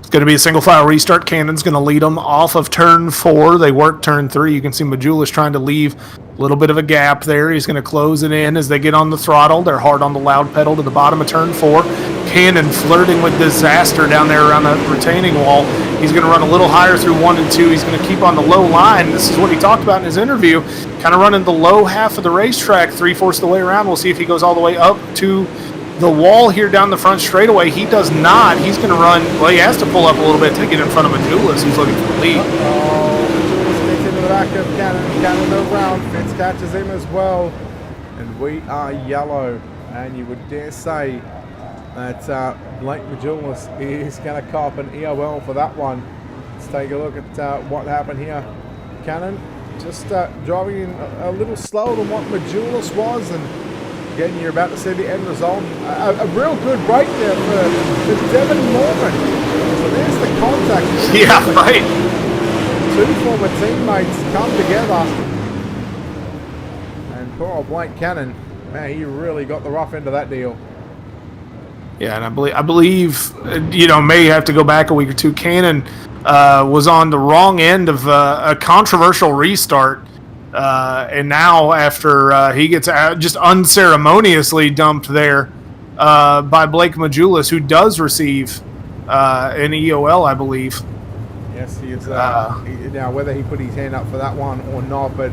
B: It's going to be a single file restart. Cannon's going to lead them off of turn 4. They work turn 3. You can see Majulis trying to leave a little bit of a gap there. He's going to close it in as they get on the throttle. They're hard on the loud pedal to the bottom of turn 4. Cannon flirting with disaster down there around the retaining wall. He's going to run a little higher through 1 and 2. He's going to keep on the low line. This is what he talked about in his interview, kind of running the low half of the racetrack 3/4 of the way around. We'll see if he goes all the way up to the wall here down the front straightaway. He does not. He's going to run, well, he has to pull up a little bit to get in front of Majulis, who's looking for the lead.
A: Majulis gets into the back of Cannon. Cannon around. Fitz catches him as well. And we are yellow. And you would dare say that Blake Majulis is going to cop an EOL for that one. Let's take a look at what happened here. Cannon just driving in a little slower than what Majulis was, and again, you're about to see the end result. A real good break there for Devin Morgan. So there's the contact.
B: Yeah, right.
A: 2 former teammates come together. And poor old Blake Cannon, man, he really got the rough end of that deal.
B: Yeah, and I believe, may have to go back a week or two. Cannon was on the wrong end of a controversial restart. And now after he gets just unceremoniously dumped there by Blake Majulis, who does receive an EOL, I believe.
A: Yes, he is. Now, whether he put his hand up for that one or not, but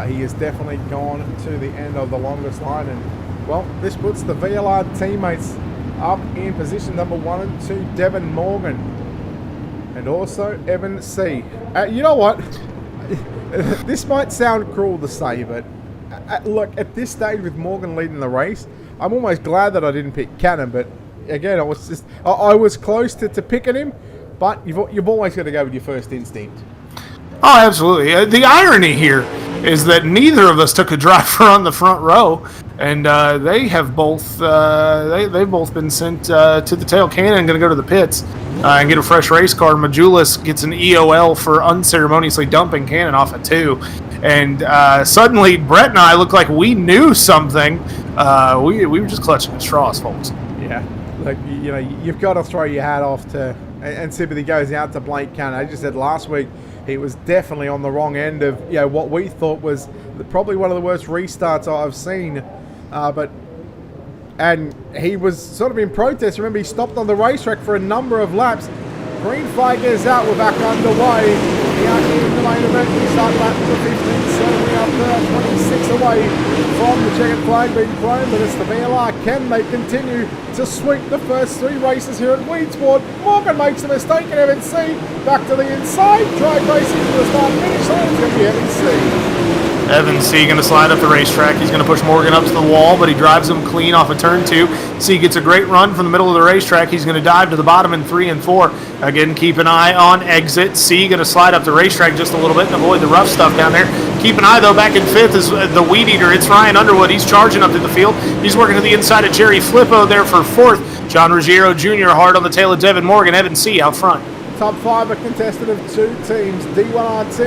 A: he has definitely gone to the end of the longest line. And, well, this puts the VLR teammates up in position number 1 and 2, Devin Morgan. And also Evan C. You know what? This might sound cruel to say, but look, at this stage with Morgan leading the race, I'm almost glad that I didn't pick Cannon. But again, I was close to picking him, but you've always got to go with your first instinct.
B: Oh, absolutely. The irony here is that neither of us took a driver on the front row, and they have both they've both been sent to the tail. Cannon going to go to the pits and get a fresh race car. Majulis gets an EOL for unceremoniously dumping Cannon off at 2. And suddenly, Brett and I looked like we knew something. We were just clutching at straws, folks.
A: Yeah, look, you know, you've got to throw your hat off to, and sympathy goes out to Blake Cannon. I just said last week he was definitely on the wrong end of, you know, what we thought was probably one of the worst restarts I've seen. And he was sort of in protest. Remember, he stopped on the racetrack for a number of laps. Green flag is out. We're back underway. We are in the main event. We start lap number 15, certainly up there, 26 away from the checkered flag being thrown, but it's the VLR. Can they continue to sweep the first three races here at Weedsport? Morgan makes a mistake in MNC. Back to the inside. Drag racing to the start finish line. It's going to be MNC.
B: Evan C going to slide up the racetrack. He's going to push Morgan up to the wall, but he drives him clean off of turn 2. C gets a great run from the middle of the racetrack. He's going to dive to the bottom in 3 and 4. Again, keep an eye on exit. C going to slide up the racetrack just a little bit and avoid the rough stuff down there. Keep an eye, though, back in 5th is the Weed Eater. It's Ryan Underwood. He's charging up to the field. He's working to the inside of Jerry Flippo there for 4th. John Ruggiero Jr. hard on the tail of Devin Morgan. Evan C out front.
A: Top 5 are contested of 2 teams, D1RT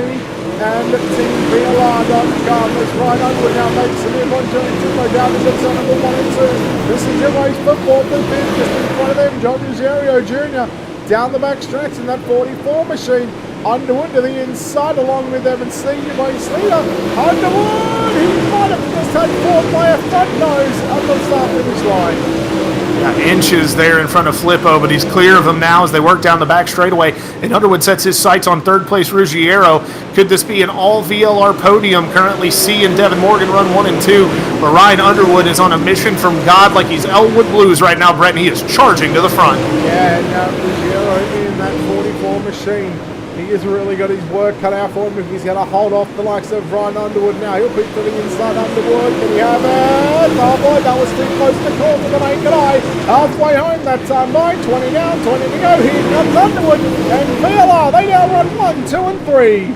A: and Team VLR.com. As Ryan Underwood now makes a move on Johnny Timbo down the zone number 1 and 2. This is your race for 4th and 5th, just in front of them. John Ruggiero Jr. down the back stretch in that 44 machine. Underwood to the inside along with Evan C, race leader. Underwood, he might have just had 4th by a front nose on the start finish line.
B: Got inches there in front of Flippo, but he's clear of them now as they work down the back straightaway. And Underwood sets his sights on 3rd place Ruggiero. Could this be an all VLR podium? Currently C and Devin Morgan run 1 and 2. But Ryan Underwood is on a mission from God like he's Elwood Blues right now, Brett, and he is charging to the front.
A: Yeah, and now Ruggiero in that 44 machine. He has really got his work cut out for him if he's going to hold off the likes of Ryan Underwood now. He'll peek to the inside. Underwood, can he have it? Oh boy, that was too close to call for the naked eye. Halfway home that time by 20 down, 20 to go. Here comes Underwood and VLR. They now run 1, 2 and 3.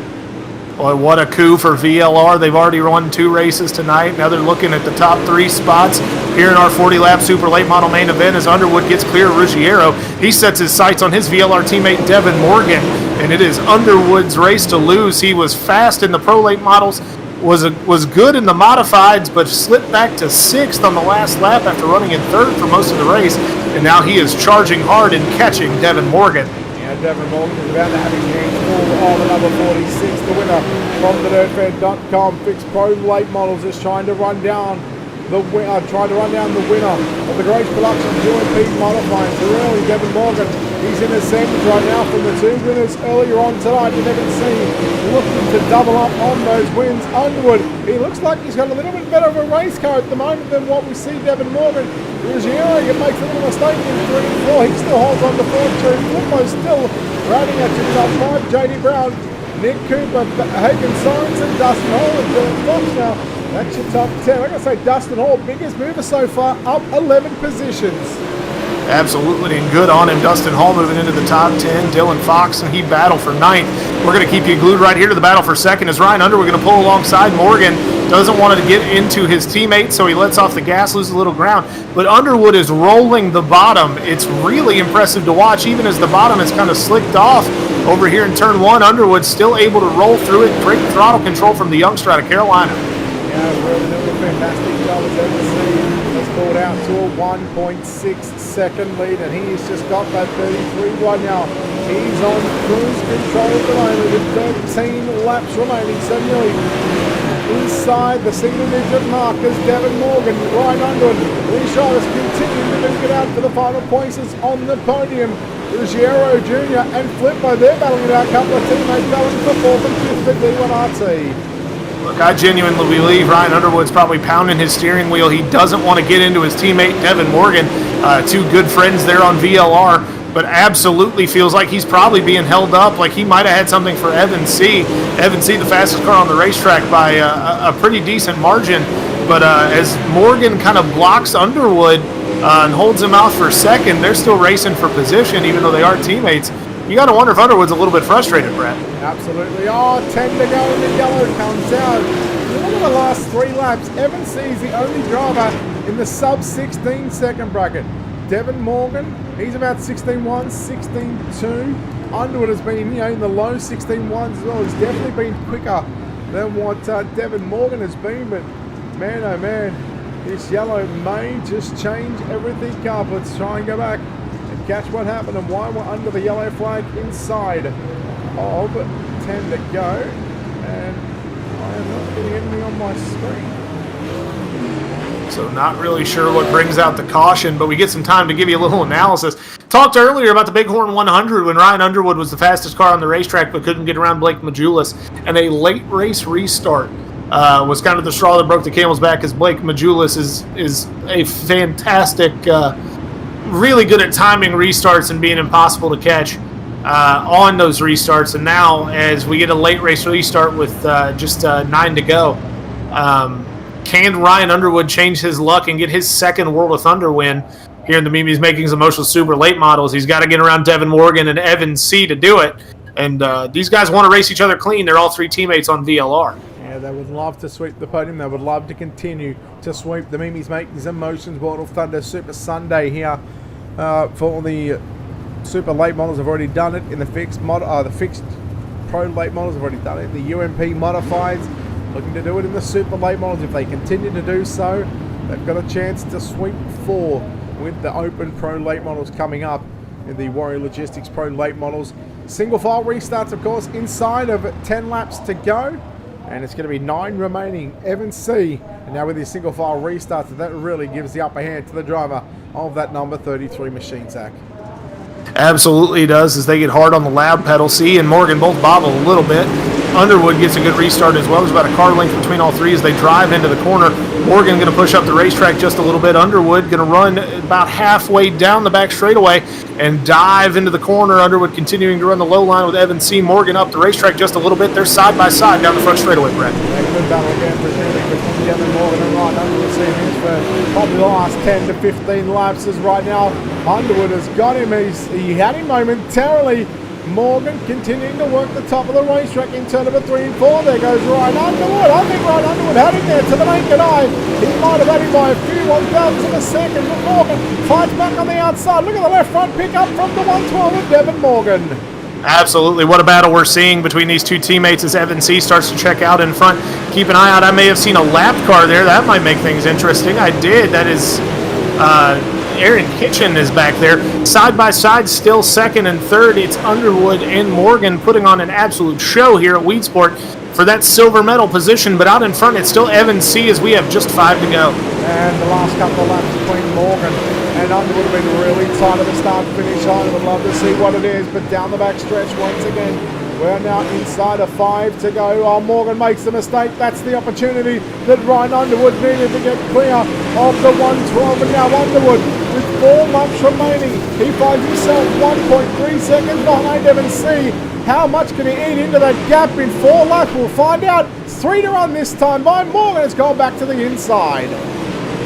B: Boy, what a coup for VLR. They've already won 2 races tonight. Now they're looking at the top 3 spots here in our 40-lap Super Late Model main event as Underwood gets clear of Ruggiero. He sets his sights on his VLR teammate Devin Morgan, and it is Underwood's race to lose. He was fast in the Pro Late Models, was good in the Modifieds, but slipped back to 6th on the last lap after running in 3rd for most of the race, and now he is charging hard and catching Devin Morgan.
A: Devin Morgan is about to have his hands full of the number 46, the winner from the dirtfed.com fixed Pro Late Models, is trying to run down the winner of the Grace Production GMP Modifying. So really, Devin Morgan, he's in the seconds right now from the 2 winners earlier on tonight. You never see looking to double up on those wins. Underwood, he looks like he's got a little bit better of a race car at the moment than what we see Devin Morgan. Ruggiero, he makes a little mistake in 3 and 4. He still holds on to 4 2. Flippo still riding at your top 5. JD Brown, Nick Cooper, Hagen Sorensen, Dustin Hall, and Dylan Fox now. That's your top 10. Like I say, Dustin Hall, biggest mover so far, up 11 positions.
B: Absolutely, and good on him. Dustin Hall moving into the top 10. Dylan Fox, and he battle for 9th. We're going to keep you glued right here to the battle for 2nd as Ryan Underwood going to pull alongside Morgan. Doesn't want to get into his teammate, so he lets off the gas, loses a little ground. But Underwood is rolling the bottom. It's really impressive to watch, even as the bottom is kind of slicked off over here in turn 1. Underwood still able to roll through it. Great throttle control from the youngster out of Carolina.
A: Yeah, really doing a fantastic job as ever seen. He's pulled out to a 1.6 second lead, and he's just got that 33 right now. He's on cruise control at the moment with 13 laps remaining, so nearly inside the single-digit markers. Devin Morgan, Ryan Underwood, Lee Charles continue to get out for the final places on the podium. Ruggiero Jr. and Flippo, they're battling it out. A couple of teammates going for 4th and 5th at D1RT.
B: Look, I genuinely believe Ryan Underwood's probably pounding his steering wheel. He doesn't want to get into his teammate Devin Morgan. 2 good friends there on VLR, but absolutely feels like he's probably being held up. Like he might have had something for Evan C. Evan C, the fastest car on the racetrack by a pretty decent margin. But as Morgan kind of blocks Underwood and holds him out for 2nd, they're still racing for position, even though they are teammates. You got to wonder if Underwood's a little bit frustrated, Brett.
A: Absolutely. Oh, 10 to go and the yellow comes out. Look at the last 3 laps. Evan C is the only driver in the sub 16 second bracket. Devin Morgan, he's about 16.1, 16.2. Underwood has been, in the low 16.1s as well. He's definitely been quicker than what Devin Morgan has been. But man, oh man, this yellow may just change everything up. Let's try and go back and catch what happened and why we're under the yellow flag inside of 10 to go. And I am not getting anything on my screen.
B: So not really sure what brings out the caution, but we get some time to give you a little analysis. Talked earlier about the Bighorn 100 when Ryan Underwood was the fastest car on the racetrack but couldn't get around Blake Majulis. And a late race restart was kind of the straw that broke the camel's back, as Blake Majulis is a fantastic, really good at timing restarts and being impossible to catch on those restarts. And now as we get a late race restart with just 9 to go, can Ryan Underwood change his luck and get his second World of Thunder win here in the Mimi's Makings Emotional Super Late Models? He's got to get around Devin Morgan and Evan C. to do it. And these guys want to race each other clean. They're all three teammates on VLR.
A: Yeah, they would love to sweep the podium. They would love to continue to sweep the Mimi's Makings Emotions World of Thunder Super Sunday here for the Super Late Models. Have already done it in the fixed Pro Late Models. Have already done it. The UMP Modifieds looking to do it in the Super Late Models. If they continue to do so, they've got a chance to sweep 4 with the Open Pro Late Models coming up in the Warrior Logistics Pro Late Models. Single file restarts, of course, inside of 10 laps to go. And it's going to be 9 remaining. Evan C. And now with his single file restarts, that really gives the upper hand to the driver of that number 33 machine, Zach.
B: Absolutely does, as they get hard on the lab pedal. C and Morgan both bobble a little bit. Underwood gets a good restart as well. There's about a car length between all three as they drive into the corner. Morgan going to push up the racetrack just a little bit. Underwood going to run about halfway down the back straightaway and dive into the corner. Underwood continuing to run the low line with Evan C. Morgan up the racetrack just a little bit. They're side by side down the front straightaway, Brett.
A: A good battle again between Devin Morgan and Ryan Underwood. Seeing this for probably the last 10 to 15 laps, as right now Underwood has got him. He had him momentarily. Morgan continuing to work the top of the racetrack in turn number 3 and 4. There goes Ryan Underwood. I think Ryan Underwood had him there to the naked eye. He might have had him by a few 1,000ths of a second, but Morgan fights back on the outside. Look at the left front pick up from the 112 of Devin Morgan.
B: Absolutely. What a battle we're seeing between these two teammates as Evan C. starts to check out in front. Keep an eye out. I may have seen a lap car there. That might make things interesting. I did. That is Aaron Kitchen is back there. Side by side, still second and third. It's Underwood and Morgan putting on an absolute show here at Weedsport for that silver medal position. But out in front, it's still Evan C. as we have just 5 to go.
A: And the last couple of laps between Morgan and Underwood have been really tight at the start-finish line. I would love to see what it is, but down the back stretch once again, we're now inside of 5 to go. Oh, Morgan makes the mistake. That's the opportunity that Ryan Underwood needed to get clear of the 112. And now Underwood, with 4 laps remaining, he finds himself 1.3 seconds behind Evan C. How much can he eat into that gap in 4 laps? We'll find out. 3 to run this time by Morgan. It's gone back to the inside.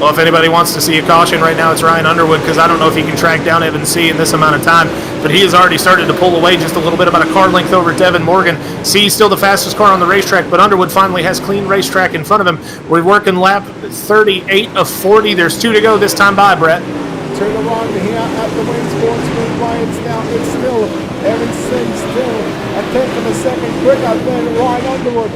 B: Well, if anybody wants to see a caution right now, it's Ryan Underwood, because I don't know if he can track down Evan C. in this amount of time, but he has already started to pull away just a little bit, about a car length over Devin Morgan. C is still the fastest car on the racetrack, but Underwood finally has clean racetrack in front of him. We're working lap 38 of 40. There's 2 to go this time by, Brett.
A: 2 to run here at the Weedsport Speedway. It's still Evan C. still a tenth of a second quicker than Ryan Underwood.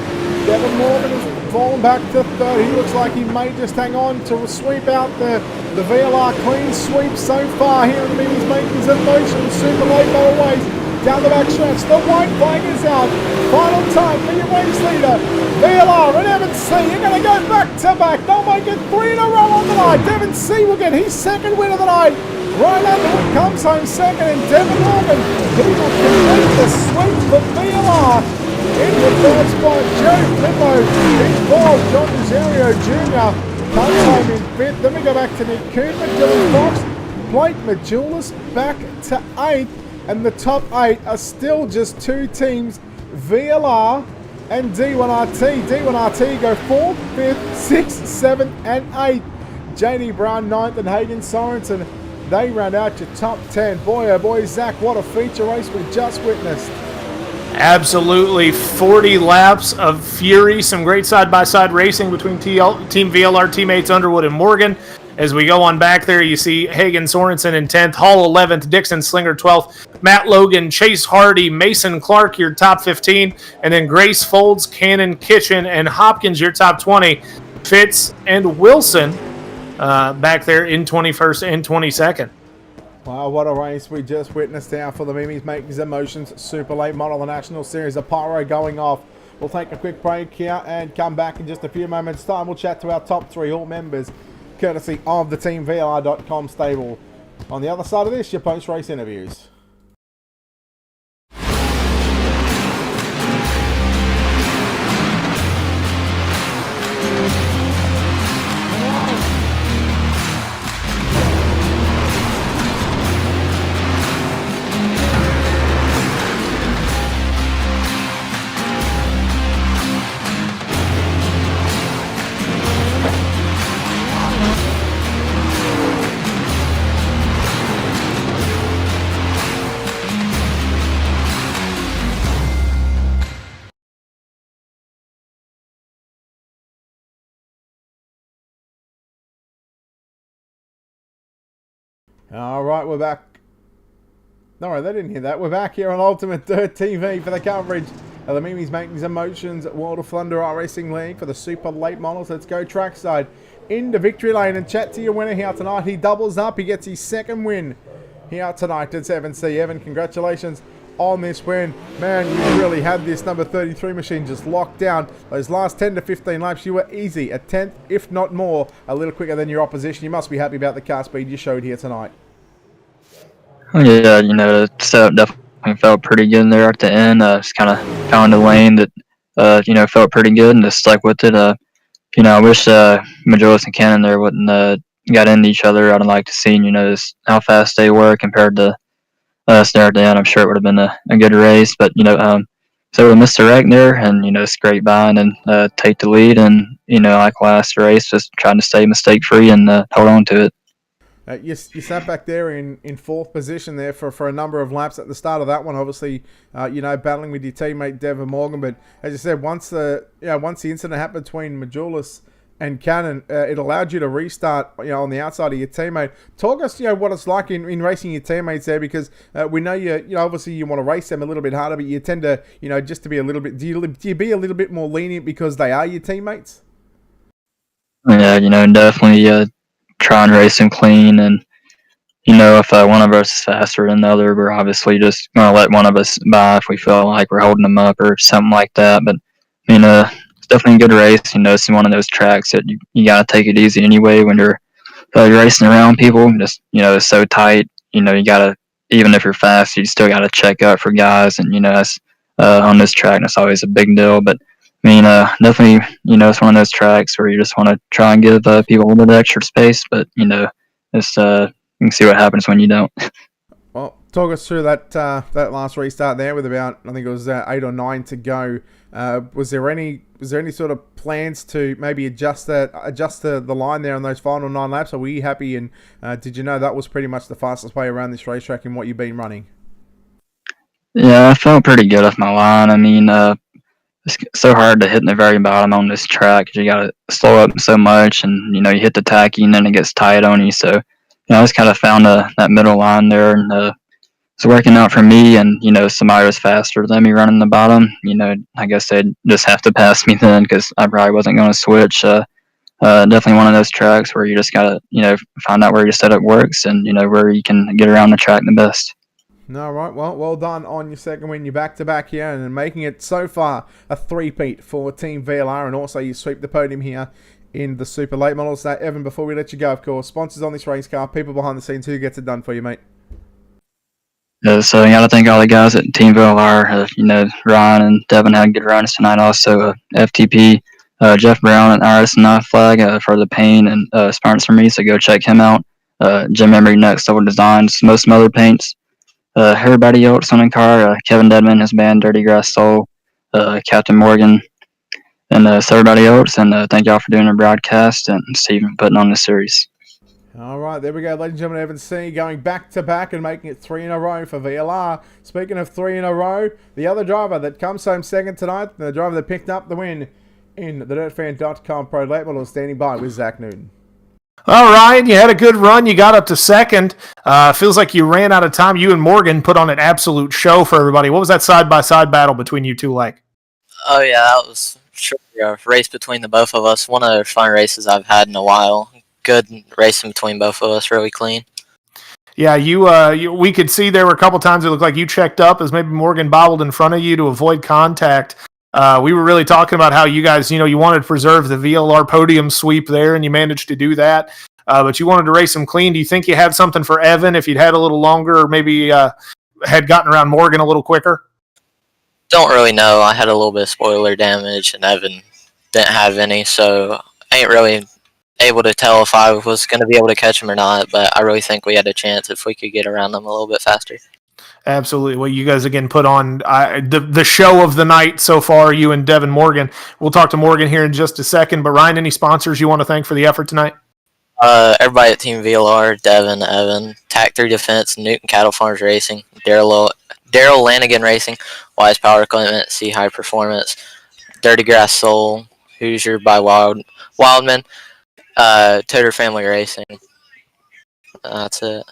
A: Devin Morgan is fallen back to third. He looks like he may just hang on to sweep out the VLR clean sweep so far here in the Mimi's Makings Emotion Super Late Model Race. Down the back stretch, the white flag is out. Final time for your race leader, VLR and Evan C. You're going to go back to back. They'll make it 3 in a row on the night. Devin C. will get his second win of the night. Ryan Underwood comes home second, and Devin Morgan, he will complete the sweep for VLR. In the third spot, Jerry Flippo in fourth. John Rosario Jr. comes home in fifth. Then we go back to Nick Cooper, Dylan Fox, Blake Majulis back to 8th. And the top 8 are still just 2 teams, VLR and D1RT. D1RT go 4th, 5th, 6th, 7th and 8th. JD Brown 9th and Hayden Sorensen, they round out your top 10. Boy, oh boy, Zach, what a feature race we just witnessed.
B: Absolutely. 40 laps of fury. Some great side-by-side racing between Team VLR teammates Underwood and Morgan. As we go on back there, you see Hagen Sorensen in 10th, Hall 11th, Dixon Slinger 12th, Matt Logan, Chase Hardy, Mason Clark, your top 15, and then Grace Folds, Cannon, Kitchen, and Hopkins, your top 20. Fitz and Wilson back there in 21st and 22nd.
A: Wow, what a race we just witnessed now for the Mimi's Makings Emotions Super Late Model, the National Series. A pyro going off. We'll take a quick break here and come back in just a few moments' time. We'll chat to our top 3 all members, courtesy of the TeamVLR.com stable. On the other side of this, your post-race interviews. All right, we're back. No, they didn't hear that. We're back here on Ultimate Dirt TV for the coverage of the Mimi's Makings Emotions World of Thunder Racing League for the Super Late Models. Let's go trackside into Victory Lane and chat to your winner here tonight. He doubles up. He gets his second win here tonight. It's Evan C. Evan, congratulations on this win. Man, you really had this number 33 machine just locked down. Those last 10 to 15 laps, you were easy. A tenth, if not more, a little quicker than your opposition. You must be happy about the car speed you showed here tonight.
C: Yeah, the setup definitely felt pretty good there at the end. Just kind of found a lane that, felt pretty good and just stuck with it. I wish Majolis and Cannon there wouldn't got into each other. I'd like to see, just how fast they were compared to us there at the end. I'm sure it would have been a good race, but, so we missed the wreck there and, scrape by and then take the lead and, like last race, just trying to stay mistake-free and hold on to it.
A: You sat back there in fourth position there for a number of laps at the start of that one. Obviously, battling with your teammate Devin Morgan. But as you said, once the incident happened between Majolis and Cannon, it allowed you to restart, on the outside of your teammate. Talk us, what it's like in racing your teammates there, because we know obviously you want to race them a little bit harder, but you tend to, just to be a little bit. Do you be a little bit more lenient because they are your teammates?
C: Yeah, definitely. Try and race them clean, and if one of us is faster than the other, we're obviously just going to let one of us by if we feel like we're holding them up or something like that. But it's definitely a good race. It's one of those tracks that you got to take it easy anyway when you're racing around people. Just it's so tight. You got to, even if you're fast, you still got to check up for guys, and that's on this track. That's always a big deal, but. Definitely, it's one of those tracks where you just want to try and give people a little bit of extra space, but, it's, you can see what happens when you don't.
A: Well, talk us through that last restart there with about, I think it was 8 or 9 to go. Was there any sort of plans to maybe adjust the line there on those final 9 laps? Are we happy? And did you know that was pretty much the fastest way around this racetrack in what you've been running?
C: Yeah, I felt pretty good off my line. It's so hard to hit in the very bottom on this track because you got to slow up so much, and you hit the tacky and then it gets tight on you. So I just kind of found that middle line there, and it's working out for me. And somebody was faster than me running the bottom. I guess they'd just have to pass me then because I probably wasn't going to switch. Definitely one of those tracks where you just gotta find out where your setup works and where you can get around the track the best.
A: All right, well done on your second win. You're back-to-back here and making it so far a three-peat for Team VLR, and also you sweep the podium here in the Super Late Models. Evan, before we let you go, of course, sponsors on this race car, people behind the scenes, who gets it done for you, mate?
C: Yeah, so you got to thank all the guys at Team VLR. Ryan and Devin had good runs tonight. Also, FTP, Jeff Brown and RS9 Flag for the paint and sponsor me, so go check him out. Jim Emery, Next Level Designs, most other paints. Everybody else on the car, Kevin Dedman, his band Dirty Grass Soul, Captain Morgan, and everybody else. And thank y'all for doing the broadcast and Stephen putting on the series.
A: All right, there we go, ladies and gentlemen. Evan C going back-to-back and making it 3 in a row for VLR. Speaking of 3 in a row, the other driver that comes home second tonight, the driver that picked up the win in the DirtFan.com Pro Late Model, standing by with Zach Newton.
B: All right, you had a good run. You got up to second. Feels like you ran out of time. You and Morgan put on an absolute show for everybody. What was that side-by-side battle between you two like?
D: Oh yeah, that was sure a race between the both of us. One of the fun races I've had in a while. Good racing between both of us, really clean.
B: Yeah, we could see there were a couple times it looked like you checked up as maybe Morgan bobbled in front of you to avoid contact. We were really talking about how you guys, you wanted to preserve the VLR podium sweep there, and you managed to do that. But you wanted to race them clean. Do you think you had something for Evan if you'd had a little longer, or maybe had gotten around Morgan a little quicker?
D: Don't really know. I had a little bit of spoiler damage, and Evan didn't have any, so I ain't really able to tell if I was going to be able to catch him or not. But I really think we had a chance if we could get around them a little bit faster.
B: Absolutely. Well, you guys again put on the show of the night so far, you and Devin Morgan. We'll talk to Morgan here in just a second. But Ryan, any sponsors you want to thank for the effort tonight?
D: Everybody at Team VLR, Devin, Evan, Tac 3 Defense, Newton Cattle Farms Racing, Daryl Lanigan Racing, Wise Power Equipment, Sea High Performance, Dirty Grass Soul, Hoosier by Wildman, Toter Family Racing. That's it.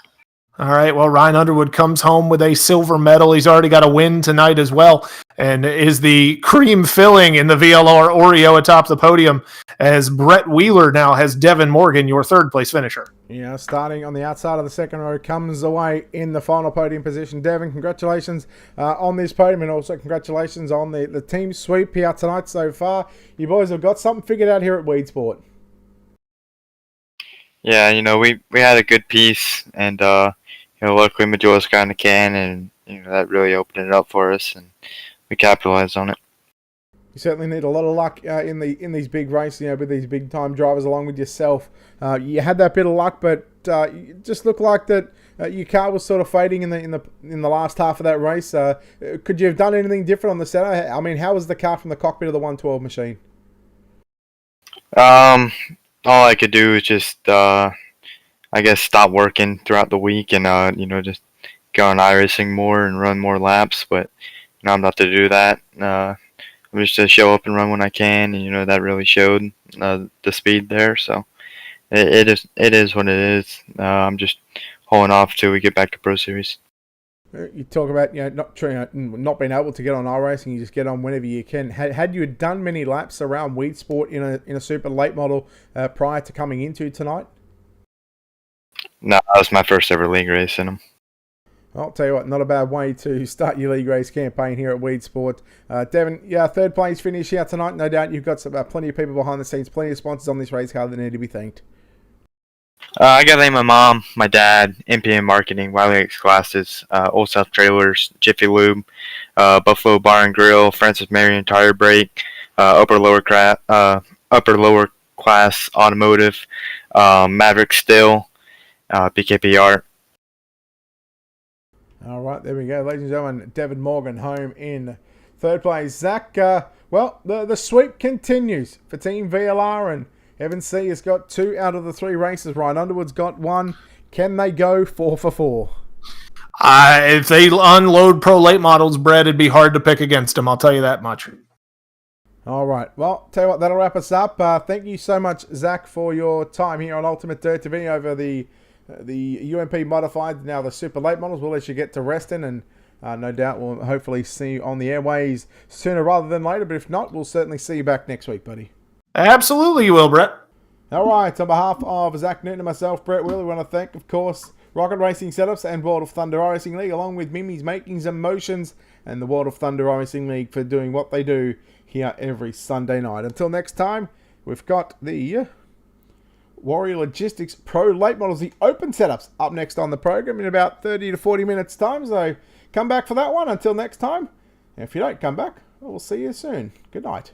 B: All right. Well, Ryan Underwood comes home with a silver medal. He's already got a win tonight as well, and is the cream filling in the VLR Oreo atop the podium, as Brett Wheeler now has Devin Morgan, your third place finisher.
A: Yeah, starting on the outside of the second row, comes away in the final podium position. Devin, congratulations on this podium, and also congratulations on the team sweep here tonight so far. You boys have got something figured out here at Weedsport.
E: Yeah, we had a good piece, and luckily Majora's got in the can, and that really opened it up for us, and we capitalized on it.
A: You certainly need a lot of luck in these big races, with these big time drivers along with yourself. You had that bit of luck, but it just looked like that your car was sort of fading in the last half of that race. Could you have done anything different on the Saturday? I mean, how was the car from the cockpit of the 112 machine?
E: All I could do is just, I guess, stop working throughout the week and, just go on iRacing more and run more laps. But, I'm not to do that. I'm just to show up and run when I can, and, that really showed the speed there. So it is what it is. I'm just holding off till we get back to Pro Series.
A: You talk about not being able to get on iRacing. You just get on whenever you can. Had you done many laps around Weedsport in a super late model prior to coming into tonight?
E: No, that was my first ever league race in them.
A: I'll tell you what, not a bad way to start your league race campaign here at Weedsport. Devin, third place finish here tonight. No doubt you've got plenty of people behind the scenes, plenty of sponsors on this race car that need to be thanked.
E: I gotta thank my mom, my dad, MPM Marketing, Wiley X Glasses, Old South Trailers, Jiffy Lube, Buffalo Bar and Grill, Francis Marion Tire Brake, upper lower class automotive, Maverick Steel, BKP Art.
A: All right, there we go, ladies and gentlemen. Devin Morgan home in third place. Zach, the sweep continues for Team VLR, and Evan C has got 2 out of the 3 races. Ryan Underwood's got 1. Can they go 4 for 4?
B: If they unload pro late models, Brett, it'd be hard to pick against them. I'll tell you that much.
A: All right. Well, tell you what, that'll wrap us up. Thank you so much, Zach, for your time here on Ultimate Dirt TV over the UMP modified, now the super late models. We'll let you get to resting, and no doubt we'll hopefully see you on the airways sooner rather than later. But if not, we'll certainly see you back next week, buddy.
B: Absolutely you will, Brett.
A: All right, on behalf of Zach Newton and myself, Brett Wheeler, we want to thank, of course, Rocket Racing Setups and World of Thunder Racing League, along with Mimi's Makings and Motions and the World of Thunder Racing League for doing what they do here every Sunday night. Until next time, we've got the Warrior Logistics Pro Late Models, the Open Setups, up next on the program in about 30 to 40 minutes time. So come back for that one. Until next time, if you don't come back, we'll see you soon. Good night.